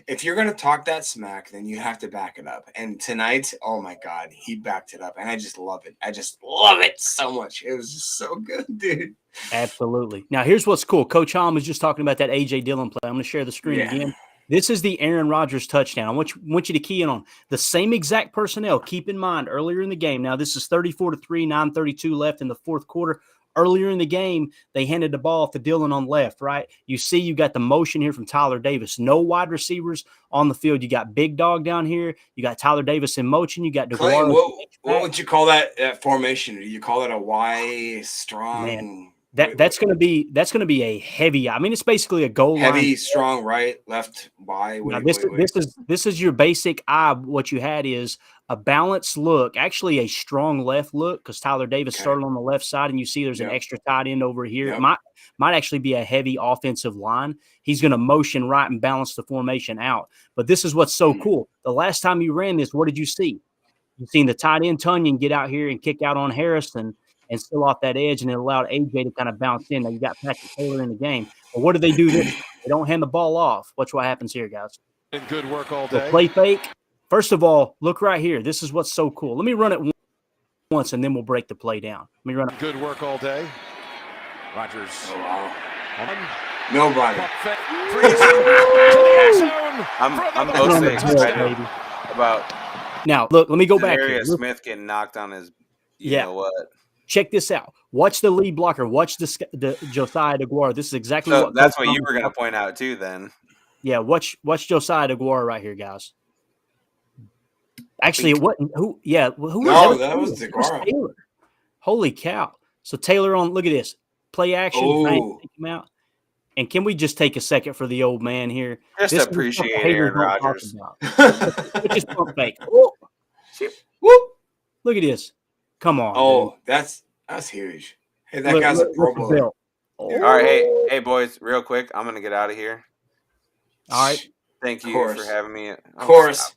If you're going to talk that smack, then you have to back it up. And tonight, oh my God, he backed it up. And I just love it. I just love it so much. It was just so good, dude. Absolutely. Now, here's what's cool. Coach Hom was just talking about that A.J. Dillon play. I'm going to share the screen again. This is the Aaron Rodgers touchdown. I want you to key in on the same exact personnel. Keep in mind, earlier in the game, now this is 34-3, 9:32 left in the fourth quarter. Earlier in the game, they handed the ball to Dillon on left, right? You see you got the motion here from Tyler Davis. No wide receivers on the field. You got Big Dog down here. You got Tyler Davis in motion. You got DeGuara. What would you call that formation? Do you call it a Y strong? Man, that's going to be a heavy. I mean, it's basically a goal line. Heavy, strong, right, left, Y. Now, this is your basic eye. What you had is a balanced look, actually a strong left look, because Tyler Davis started on the left side, and you see there's an extra tight end over here. It might actually be a heavy offensive line. He's going to motion right and balance the formation out. But this is what's so cool. The last time you ran this, what did you see? You seen the tight end Tunyon get out here and kick out on Harrison and still off that edge, and it allowed AJ to kind of bounce in. Now you got Patrick Taylor in the game. But what do they do this? They don't hand the ball off. Watch what happens here, guys. And good work all day. The play fake. First of all, look right here. This is what's so cool. Let me run it once, and then we'll break the play down. Let me run it. Good work all day. Rodgers. Oh, wow. Nobody. I'm mostly excited about. Now, look, let me go back here. Smith getting knocked on his, you know what? Check this out. Watch the lead blocker. Watch the Josiah DeGuara. This is exactly what. That's what you were going to point out too. Then. Yeah, watch Josiah DeGuara right here, guys. Actually, it wasn't who? Yeah, who? No, that was DeGuara. Taylor. Holy cow! So Taylor on. Look at this play action. Oh. Take him out. And can we just take a second for the old man here? Just appreciate Aaron Rodgers. Just pump fake. Whoop. Look at this. Come on. Oh, dude. That's huge. Hey, that guy's a Pro Bowler. All right, hey boys, real quick, I'm gonna get out of here. All right. Thank you for having me. Of course.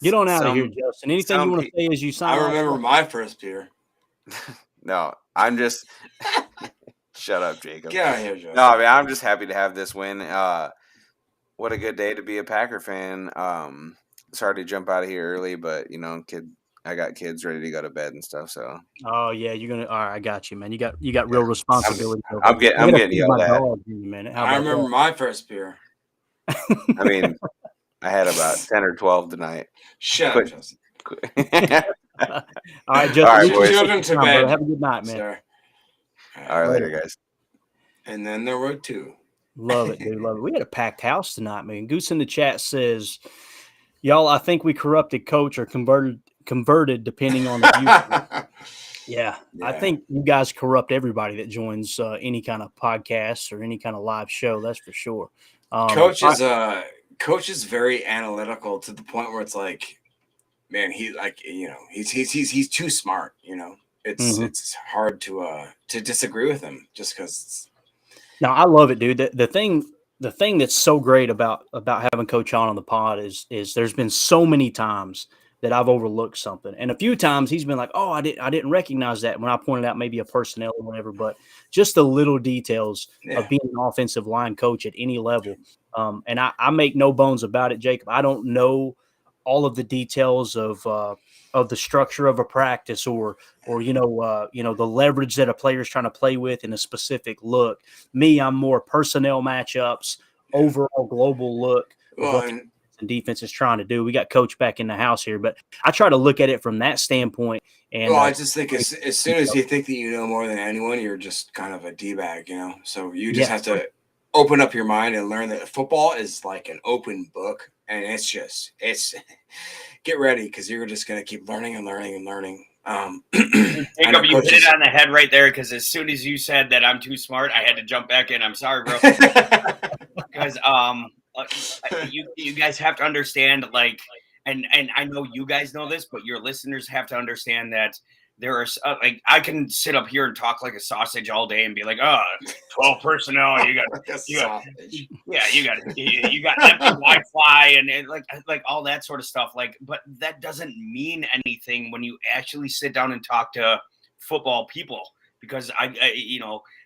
Get on out of here, Justin. Anything you want to say as you sign off? I remember my first beer. No, I'm just shut up, Jacob. Get out of here, Justin. No, I mean, I'm just happy to have this win. What a good day to be a Packer fan. Sorry to jump out of here early, but I got kids ready to go to bed and stuff. So. Oh yeah, you're gonna. All right, I got you, man. You got real responsibility. I'm getting yelled at. I remember my first beer. I mean, I had about 10 or 12 tonight. Shut up, Justin. All right, Justin. All right, children to bed. Have a good night, man. Sir. All right, later, guys. And then there were two. Love it, dude. Love it. We had a packed house tonight, man. Goose in the chat says, "Y'all, I think we corrupted coach or converted depending on the view." Yeah, I think you guys corrupt everybody that joins any kind of podcast or any kind of live show. That's for sure. Coach is very analytical to the point where it's like, man, he's too smart. It's hard to disagree with him just because. No, I love it, dude. The thing that's so great about having Coach on the pod is there's been so many times that I've overlooked something, and a few times he's been like, "Oh, I didn't recognize that," when I pointed out maybe a personnel or whatever. But just the little details of being an offensive line coach at any level, and I make no bones about it, Jacob. I don't know all of the details of the structure of a practice or the leverage that a player is trying to play with in a specific look. Me, I'm more personnel matchups, overall global look. And defense is trying to do. We got Coach back in the house here, but I try to look at it from that standpoint. And I just think as soon as you think that you know more than anyone, you're just kind of a D-bag, So you just have to open up your mind and learn that football is like an open book. and it's get ready because you're just gonna keep learning and learning and learning. Jacob, you hit it on the head right there, because as soon as you said that I'm too smart, I had to jump back in. I'm sorry, bro. Because you guys have to understand, like, and I know you guys know this, but your listeners have to understand that there are like, I can sit up here and talk like a sausage all day and be like, 12 personnel, you got empty Wi-Fi and like all that sort of stuff. Like, but that doesn't mean anything when you actually sit down and talk to football people, because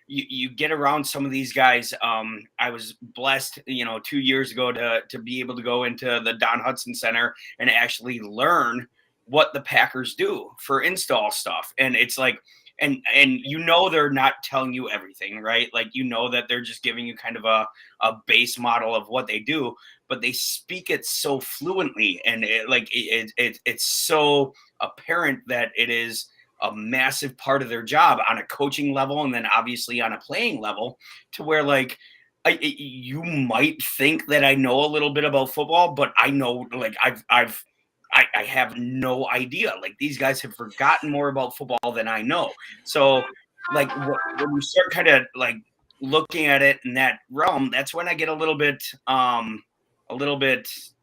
you get around some of these guys. I was blessed, 2 years ago to be able to go into the Don Hudson Center and actually learn what the Packers do for install stuff. And it's like, and they're not telling you everything, right? Like, that they're just giving you kind of a base model of what they do, but they speak it so fluently, and it's so apparent that it is a massive part of their job on a coaching level, and then obviously on a playing level, to where like you might think that I know a little bit about football, but I know, like, I have no idea. Like, these guys have forgotten more about football than I know. So like when you start kind of like looking at it in that realm, that's when I get a little bit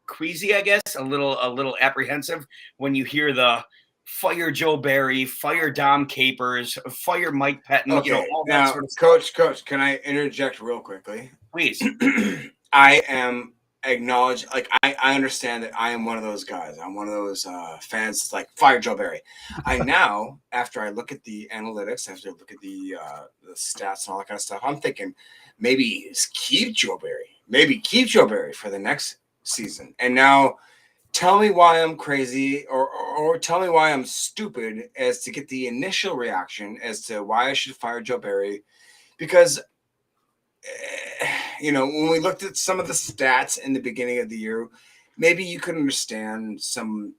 queasy, I guess, a little apprehensive when you hear the fire Joe Barry, fire Dom Capers, fire Mike Pettin, okay. All that sort of stuff. Coach, can I interject real quickly? Please. I am acknowledge, like, I understand that I am one of those guys. I'm one of those fans that's like, fire Joe Barry. I now, after I look at the analytics, after I look at the stats and all that kind of stuff, I'm thinking maybe keep Joe Barry for the next season. And now tell me why I'm crazy, or tell me why I'm stupid as to get the initial reaction as to why I should fire Joe Barry. Because when we looked at some of the stats in the beginning of the year, maybe you could understand some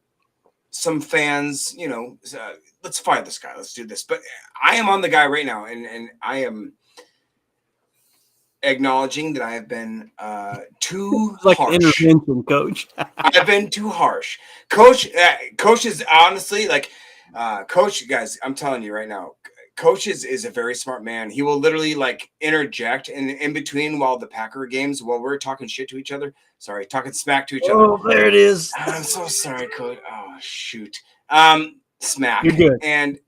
fans, let's fire this guy, let's do this. But I am on the guy right now, and I am acknowledging that I have been too like harsh. Intervention, Coach. I've been too harsh. Coach is honestly like, Coach, guys, I'm telling you right now, Coach is a very smart man. He will literally like interject in between while the Packer games, while we're talking shit to each other. Sorry, talking smack to each other. Oh, there it is. I'm so sorry, Coach. Oh, shoot. Smack. You're good. And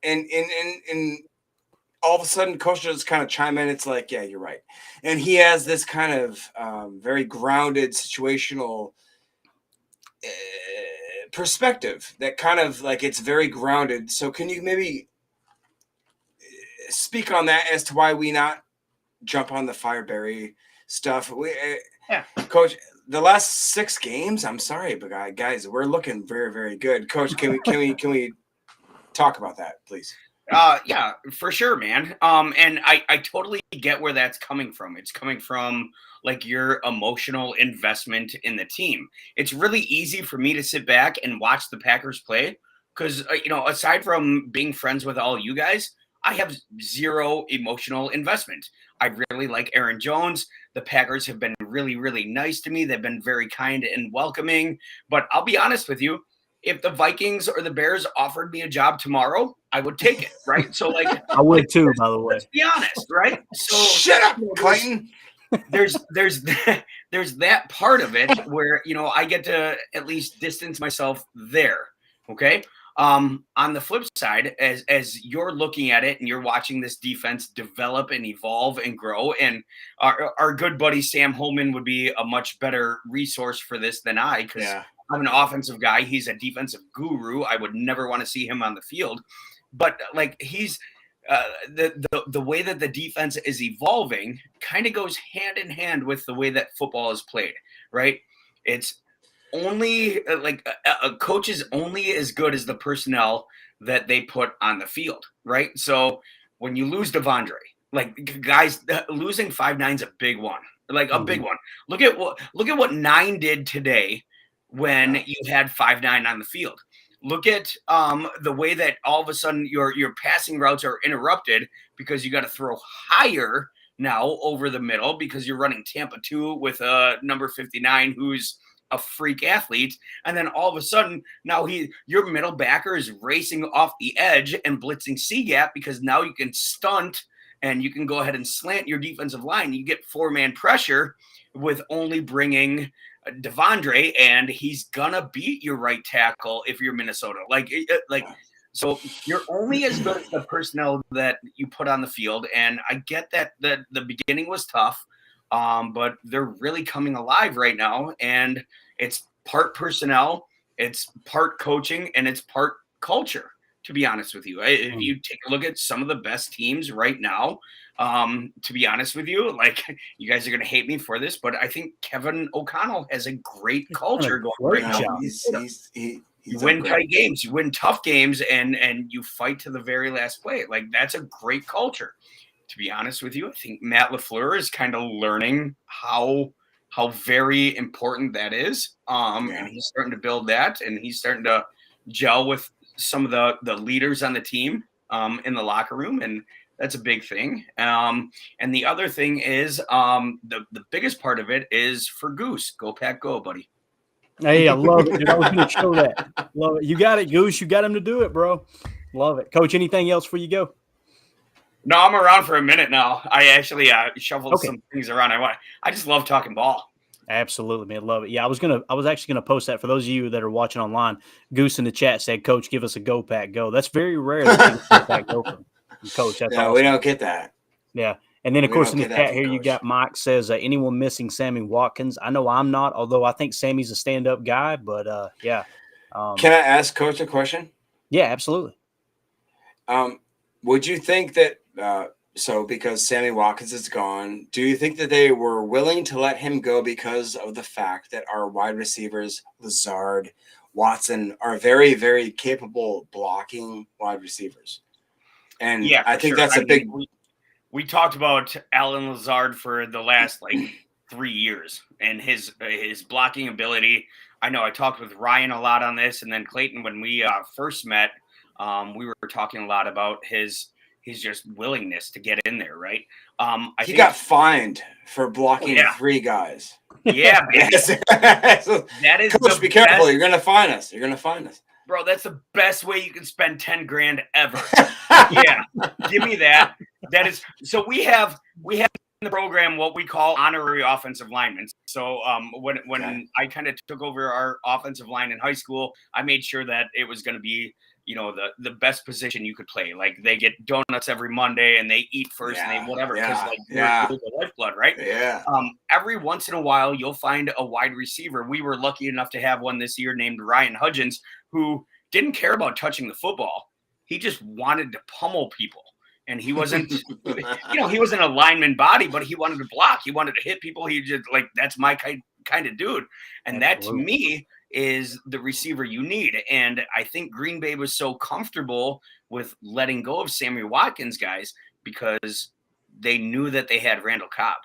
all of a sudden, Coach just kind of chime in. It's like, yeah, you're right. And he has this kind of very grounded, situational perspective that kind of like, it's very grounded. So can you maybe speak on that as to why we not jump on the Fireberry stuff? Coach, the last 6 games, I'm sorry, but guys, we're looking very, very good. Coach, can we talk about that, please? Yeah, for sure, man. And I totally get where that's coming from. It's coming from like your emotional investment in the team. It's really easy for me to sit back and watch the Packers play because, aside from being friends with all you guys, I have zero emotional investment. I really like Aaron Jones. The Packers have been really, really nice to me. They've been very kind and welcoming. But I'll be honest with you, if the Vikings or the Bears offered me a job tomorrow, I would take it, right? So, like, I would too, by the way. Let's be honest, right? So shut up, Clayton. There's that part of it where I get to at least distance myself there. Okay. On the flip side, as you're looking at it and you're watching this defense develop and evolve and grow, and our good buddy Sam Holman would be a much better resource for this than I, because I'm an offensive guy. He's a defensive guru. I would never want to see him on the field, but like he's the way that the defense is evolving kind of goes hand in hand with the way that football is played, right? It's only like a coach is only as good as the personnel that they put on the field, right? So when you lose Devondre, like, guys, losing 5'9" is a big one, like a big one. Look at what 9 did today when you had 5'9" on the field. Look at the way that all of a sudden your passing routes are interrupted because you got to throw higher now over the middle because you're running Tampa 2 with number 59 who's a freak athlete, and then all of a sudden now your middle backer is racing off the edge and blitzing C-gap because now you can stunt and you can go ahead and slant your defensive line. You get 4-man pressure with only bringing Devondre, and he's gonna beat your right tackle if you're Minnesota. So you're only as good as the personnel that you put on the field. And I get that the beginning was tough, but they're really coming alive right now. And it's part personnel, it's part coaching, and it's part culture, to be honest with you. If you take a look at some of the best teams right now, to be honest with you, like, you guys are going to hate me for this, but I think Kevin O'Connell has a great culture going right now. You win tight games, you win tough games, and you fight to the very last play. Like, that's a great culture. To be honest with you, I think Matt LaFleur is kind of learning how very important that is. And he's starting to build that, and he's starting to gel with some of the leaders on the team in the locker room, and that's a big thing. And the other thing is the biggest part of it is for Goose. Go Pack Go, buddy. Hey, I love it, dude. I was going to show that. Love it. You got it, Goose. You got him to do it, bro. Love it. Coach, anything else before you go? No, I'm around for a minute now. I actually shuffled some things around. I just love talking ball. Absolutely, man. Love it. Yeah, I was actually gonna post that for those of you that are watching online. Goose in the chat said, "Coach, give us a Go Pack Go." That's very rare that you get Go Pack Go from Coach. That's awesome. We don't get that. Yeah. And then, of course, in the chat here, you got Mike says, anyone missing Sammy Watkins? I know I'm not, although I think Sammy's a stand-up guy, but yeah. Can I ask Coach a question? Yeah, absolutely. Would you think that because Sammy Watkins is gone, do you think that they were willing to let him go because of the fact that our wide receivers, Lazard, Watson, are very, very capable blocking wide receivers? And yeah, I think that's a big – we talked about Alan Lazard for the last 3 years and his blocking ability. I know I talked with Ryan a lot on this, and then Clayton, when we first met, we were talking a lot about his just willingness to get in there, right? He got fined for blocking 3 guys. Yeah, that is Coach, be careful. You're gonna fine us. You're gonna fine us. Bro, that's the best way you can spend $10,000 ever. Yeah, give me that. That is so. We have in the program what we call honorary offensive linemen. So when I kind of took over our offensive line in high school, I made sure that it was going to be the best position you could play. Like, they get donuts every Monday and they eat first and they whatever because they're the lifeblood, right? Yeah. Every once in a while you'll find a wide receiver. We were lucky enough to have one this year named Ryan Hudgens, who didn't care about touching the football. He just wanted to pummel people. And he wasn't, he wasn't a lineman body, but he wanted to block. He wanted to hit people. He just that's my kind of dude. And that to me is the receiver you need. And I think Green Bay was so comfortable with letting go of Sammy Watkins, guys, because they knew that they had Randall Cobb.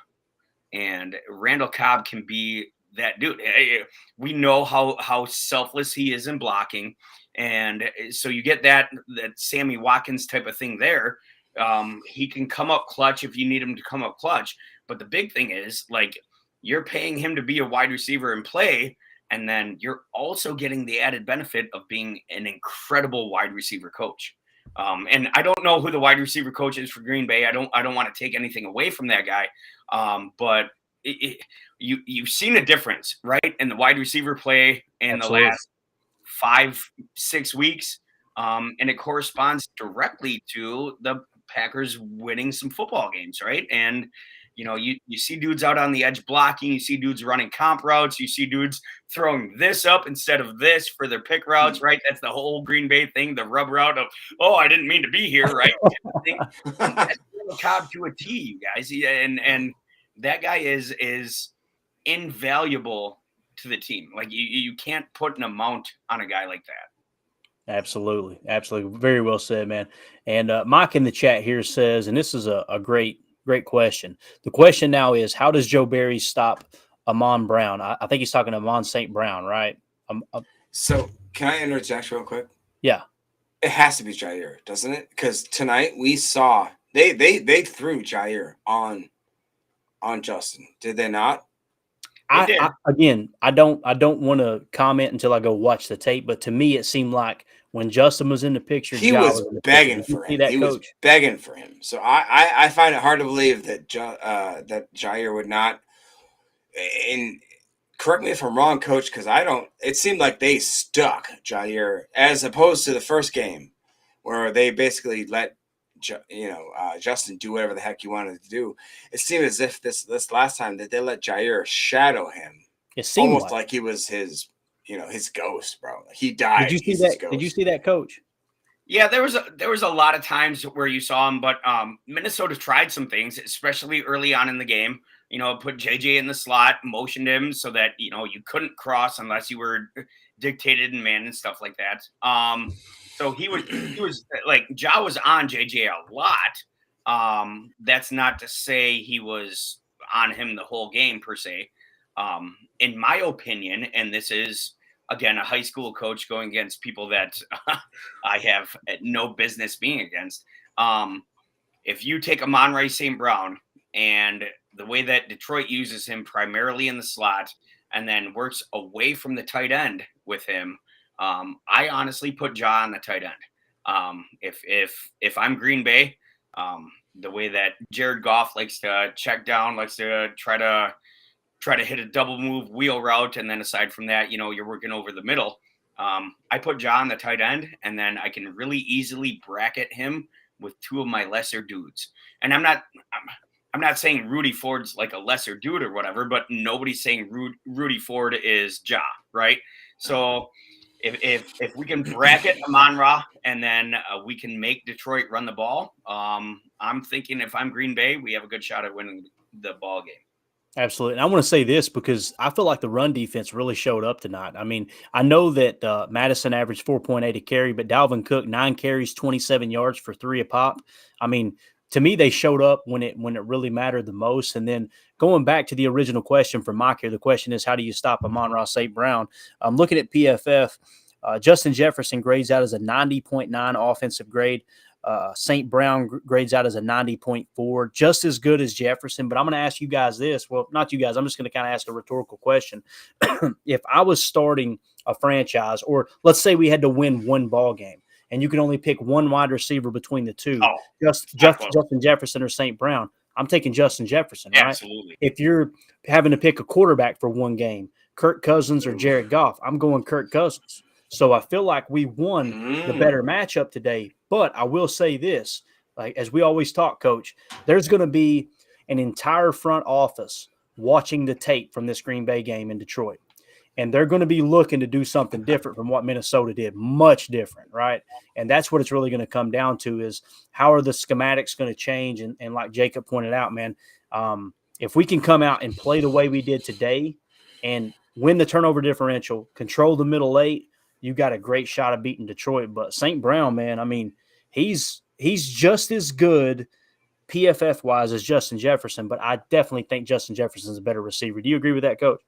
And Randall Cobb can be that dude. We know how selfless he is in blocking. And so you get that Sammy Watkins type of thing there. He can come up clutch if you need him to come up clutch. But the big thing is, you're paying him to be a wide receiver and play, and then you're also getting the added benefit of being an incredible wide receiver coach. And I don't know who the wide receiver coach is for Green Bay. I don't want to take anything away from that guy. But you've seen a difference, right, in the wide receiver play in the last 5-6 weeks. And it corresponds directly to the Packers winning some football games, right? And you see dudes out on the edge blocking, you see dudes running comp routes, you see dudes throwing this up instead of this for their pick routes, right? That's the whole Green Bay thing, the rub route of, I didn't mean to be here, right? That's Cobb to a T, you guys. And that guy is invaluable to the team. You can't put an amount on a guy like that. Absolutely. Absolutely. Very well said, man. And Mike in the chat here says, and this is a great question. The question now is, how does Joe Barry stop Amon Brown? I think he's talking to Amon St. Brown, right? So can I interject real quick? Yeah. It has to be Jair, doesn't it? Because tonight we saw they threw Jair on Justin. Did they not? I don't want to comment until I go watch the tape, but to me, it seemed like when Justin was in the picture, he was begging for him. He was begging for him. So I find it hard to believe that that Jair would not. And correct me if I'm wrong, Coach, because I don't. It seemed like they stuck Jair as opposed to the first game, where they basically let Justin do whatever the heck he wanted to do. It seemed as if this last time that they let Jair shadow him. It seemed almost like he was his ghost, bro. He died. Did you see that? Did you see that, Coach? Yeah, there was a lot of times where you saw him, but Minnesota tried some things, especially early on in the game. Put JJ in the slot, motioned him so that you couldn't cross unless you were dictated in man and stuff like that. So he was like Ja was on JJ a lot. That's not to say he was on him the whole game per se. In my opinion, and this is again a high school coach going against people that I have no business being against. If you take Amon-Ra St. Brown and the way that Detroit uses him primarily in the slot and then works away from the tight end with him, I honestly put Ja on the tight end. If I'm Green Bay, the way that Jared Goff likes to check down, likes to try to hit a double move wheel route, and then aside from that, you're working over the middle. I put Ja on the tight end, and then I can really easily bracket him with two of my lesser dudes. And I'm not saying Rudy Ford's like a lesser dude or whatever, but nobody's saying Rudy Ford is Ja, right? So if we can bracket Amon-Ra and then we can make Detroit run the ball, I'm thinking if I'm Green Bay, we have a good shot at winning the ball game. Absolutely. And I want to say this because I feel like the run defense really showed up tonight. I mean, I know that Madison averaged 4.8 a carry, but Dalvin Cook, 9 carries, 27 yards for 3 a pop. I mean, to me, they showed up when it really mattered the most. And then going back to the original question from Mike here, the question is, how do you stop Amon-Ra St. Brown? I'm looking at PFF. Justin Jefferson grades out as a 90.9 offensive grade. St. Brown grades out as a 90.4, just as good as Jefferson. But I'm going to ask you guys this. Well, not you guys. I'm just going to kind of ask a rhetorical question. If I was starting a franchise, or let's say we had to win one ball game, and you can only pick one wide receiver between the two, Justin Jefferson or St. Brown, I'm taking Justin Jefferson, right? Absolutely. If you're having to pick a quarterback for one game, Kirk Cousins or Jared Goff, I'm going Kirk Cousins. So I feel like we won the better matchup today. But I will say this, like as we always talk, Coach, there's going to be an entire front office watching the tape from this Green Bay game in Detroit. And they're going to be looking to do something different from what Minnesota did, much different, right? And that's what it's really going to come down to is how are the schematics going to change? And like Jacob pointed out, man, if we can come out and play the way we did today and win the turnover differential, control the middle eight, you got a great shot of beating Detroit. But St. Brown, man, I mean, he's just as good PFF-wise as Justin Jefferson, but I definitely think Justin Jefferson's a better receiver. Do you agree with that, Coach?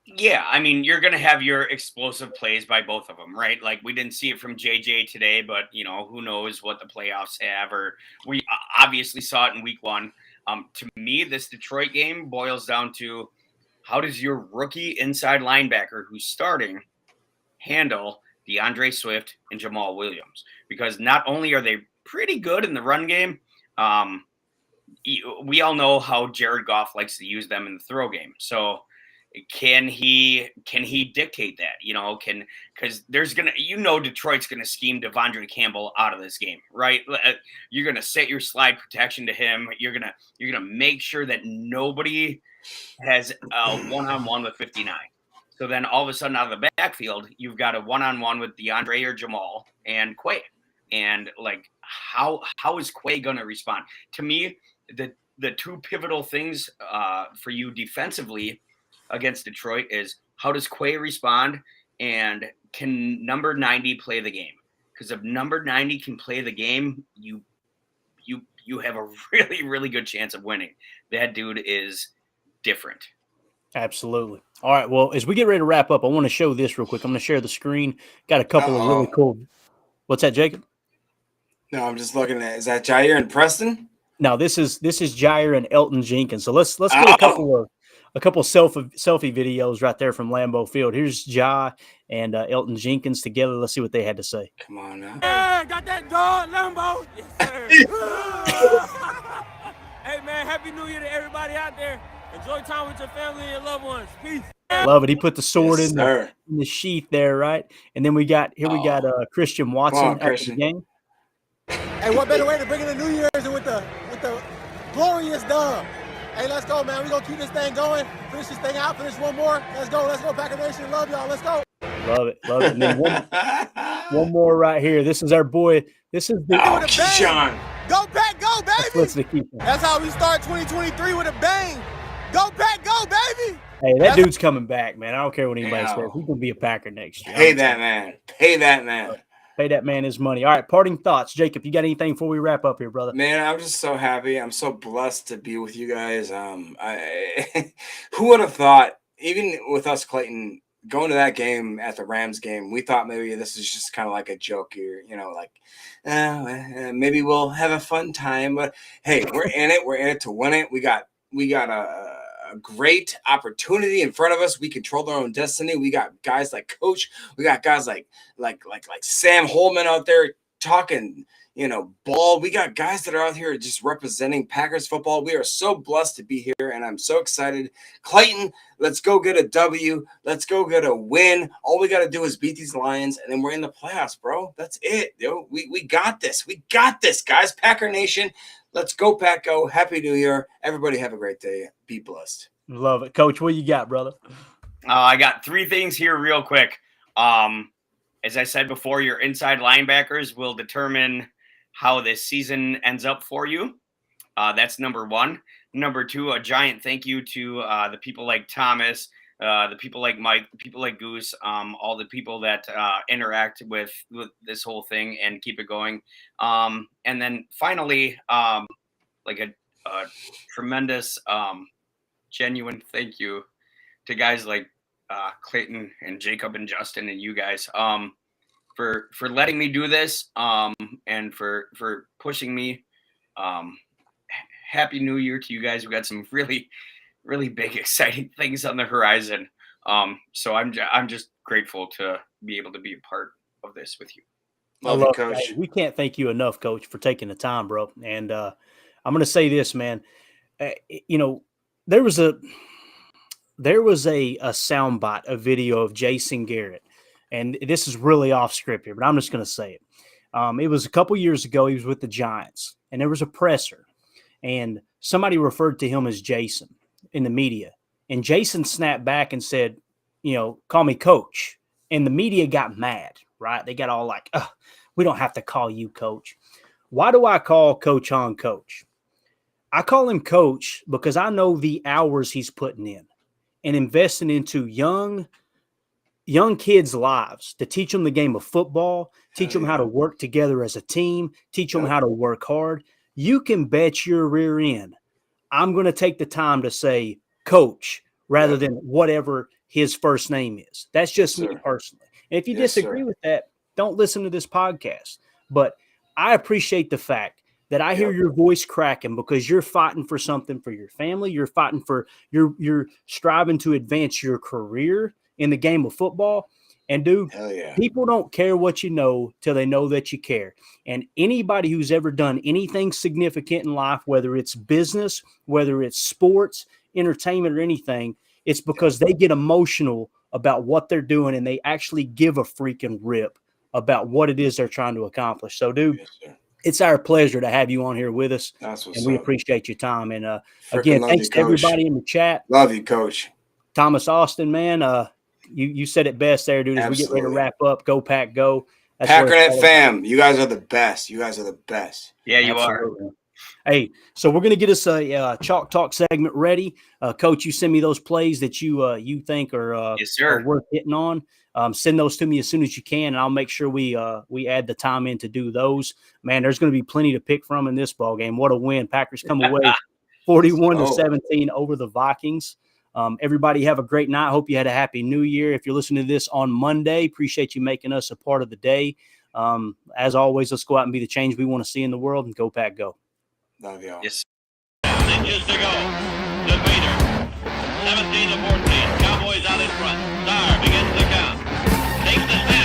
Yeah, I mean, you're going to have your explosive plays by both of them, right? Like we didn't see it from JJ today, but, who knows what the playoffs have, or we obviously saw it in week 1. To me, this Detroit game boils down to how does your rookie inside linebacker who's starting handle DeAndre Swift and Jamal Williams, because not only are they pretty good in the run game, we all know how Jared Goff likes to use them in the throw game. So can he dictate that? Because there's Detroit's gonna scheme Devondre Campbell out of this game, right? You're gonna set your slide protection to him. You're gonna make sure that nobody has a one-on-one with 59. So then all of a sudden out of the backfield, you've got a one-on-one with DeAndre or Jamal and Quay. And like, how is Quay going to respond? To me, the two pivotal things for you defensively against Detroit is how does Quay respond and can number 90 play the game? Because if number 90 can play the game, you have a really, really good chance of winning. That dude is different. Absolutely. All right. Well, as we get ready to wrap up, I want to show this real quick. I'm going to share the screen. Got a couple of really cool. What's that, Jacob? No, I'm just looking at. Is that Jair and Preston? No, this is Jair and Elton Jenkins. So let's get a couple of. a couple selfie videos right there from Lambeau Field. Here's Ja and Elton Jenkins together. Let's see what they had to say. Come on now. Hey, got that dog, Lambeau? Yes, sir. Hey, man, Happy New Year to everybody out there. Enjoy time with your family and your loved ones. Peace. Love it. He put the sword Yes, in the sheath there, right? And then we got Christian Watson after the game. Hey, what better way to bring in the New Year's than with the glorious dub? Hey, let's go, man. We're going to keep this thing going. Finish this thing out. Finish one more. Let's go, Packer Nation. Love y'all. Let's go. Love it. And then one more right here. This is our boy. This is the Keyshawn. Go, Pack, go, baby. That's how we start 2023 with a bang. Go, Pack, go, baby. Hey, that dude's coming back, man. I don't care what anybody says. He's going to be a Packer next year. Pay that man. Pay that man his money. All right, parting thoughts. Jacob, you got anything before we wrap up here, brother? Man, I'm just so happy. I'm so blessed to be with you guys. Who would have thought, even with us, Clayton, going to that game at the Rams game, we thought maybe this is just kind of like a joke here, maybe we'll have a fun time. But hey, we're in it. We're in it to win it. We got a great opportunity in front of us. We control our own destiny. We got guys like Coach. We got guys like Sam Holman out there talking, ball. We got guys that are out here just representing Packers football. We are so blessed to be here, and I'm so excited. Clayton, let's go get a W. Let's go get a win. All we got to do is beat these Lions, and then we're in the playoffs, bro. That's it. We got this. We got this, guys. Packer Nation. Let's go, Pack, go. Happy New Year. Everybody have a great day. Be blessed. Love it. Coach, what you got, brother? I got 3 things here real quick. As I said before, your inside linebackers will determine how this season ends up for you. That's number 1. Number 2, a giant thank you to the people like Thomas, the people like Mike, the people like Goose, all the people that interact with this whole thing and keep it going. And then finally, like a tremendous, genuine thank you to guys like Clayton and Jacob and Justin and you guys for letting me do this and for pushing me. Happy New Year to you guys. We got some really, really big, exciting things on the horizon. So I'm just grateful to be able to be a part of this with you. Love you, Coach. Hey, we can't thank you enough, Coach, for taking the time, bro. And I'm going to say this, man. There was a soundbite, a video of Jason Garrett, and this is really off script here, but I'm just going to say it. It was a couple years ago. He was with the Giants, and there was a presser, and somebody referred to him as Jason in the media, and Jason snapped back and said, call me Coach, and the media got mad, right? They got all like, we don't have to call you Coach. Why do I call Coach Hahn Coach? I call him Coach because I know the hours he's putting in and investing into young kids' lives to teach them the game of football, teach them how to work together as a team, teach them how to work hard. You can bet your rear end I'm going to take the time to say Coach rather than whatever his first name is. That's just me personally. And if you disagree with that, don't listen to this podcast. But I appreciate the fact that I hear your voice cracking because you're fighting for something for your family. You're fighting for you're striving to advance your career in the game of football. And dude, people don't care what you know till they know that you care. And anybody who's ever done anything significant in life, whether it's business, whether it's sports, entertainment, or anything, it's because they get emotional about what they're doing and they actually give a freaking rip about what it is they're trying to accomplish. So, dude, it's our pleasure to have you on here with us. And we appreciate your time. And again, thanks to everybody in the chat. Love you, Coach. Thomas Austin, man. You said it best there, dude. As we get ready to wrap up, go Pack, go. Packernet fam, you guys are the best. You guys are the best. Yeah, you are. Hey, so we're gonna get us a Chalk Talk segment ready. Coach, you send me those plays that you think are worth hitting on. Send those to me as soon as you can, and I'll make sure we add the time in to do those. Man, there's going to be plenty to pick from in this ball game. What a win! Packers come away 41-17 over the Vikings. Everybody have a great night. Hope you had a happy new year. If you're listening to this on Monday, appreciate you making us a part of the day. As always, let's go out and be the change we want to see in the world, and go Pack, go. Love y'all. Yes. Inches to go. DeVader 17 to 14. Cowboys out in front. Star begins the count. Takes the snap.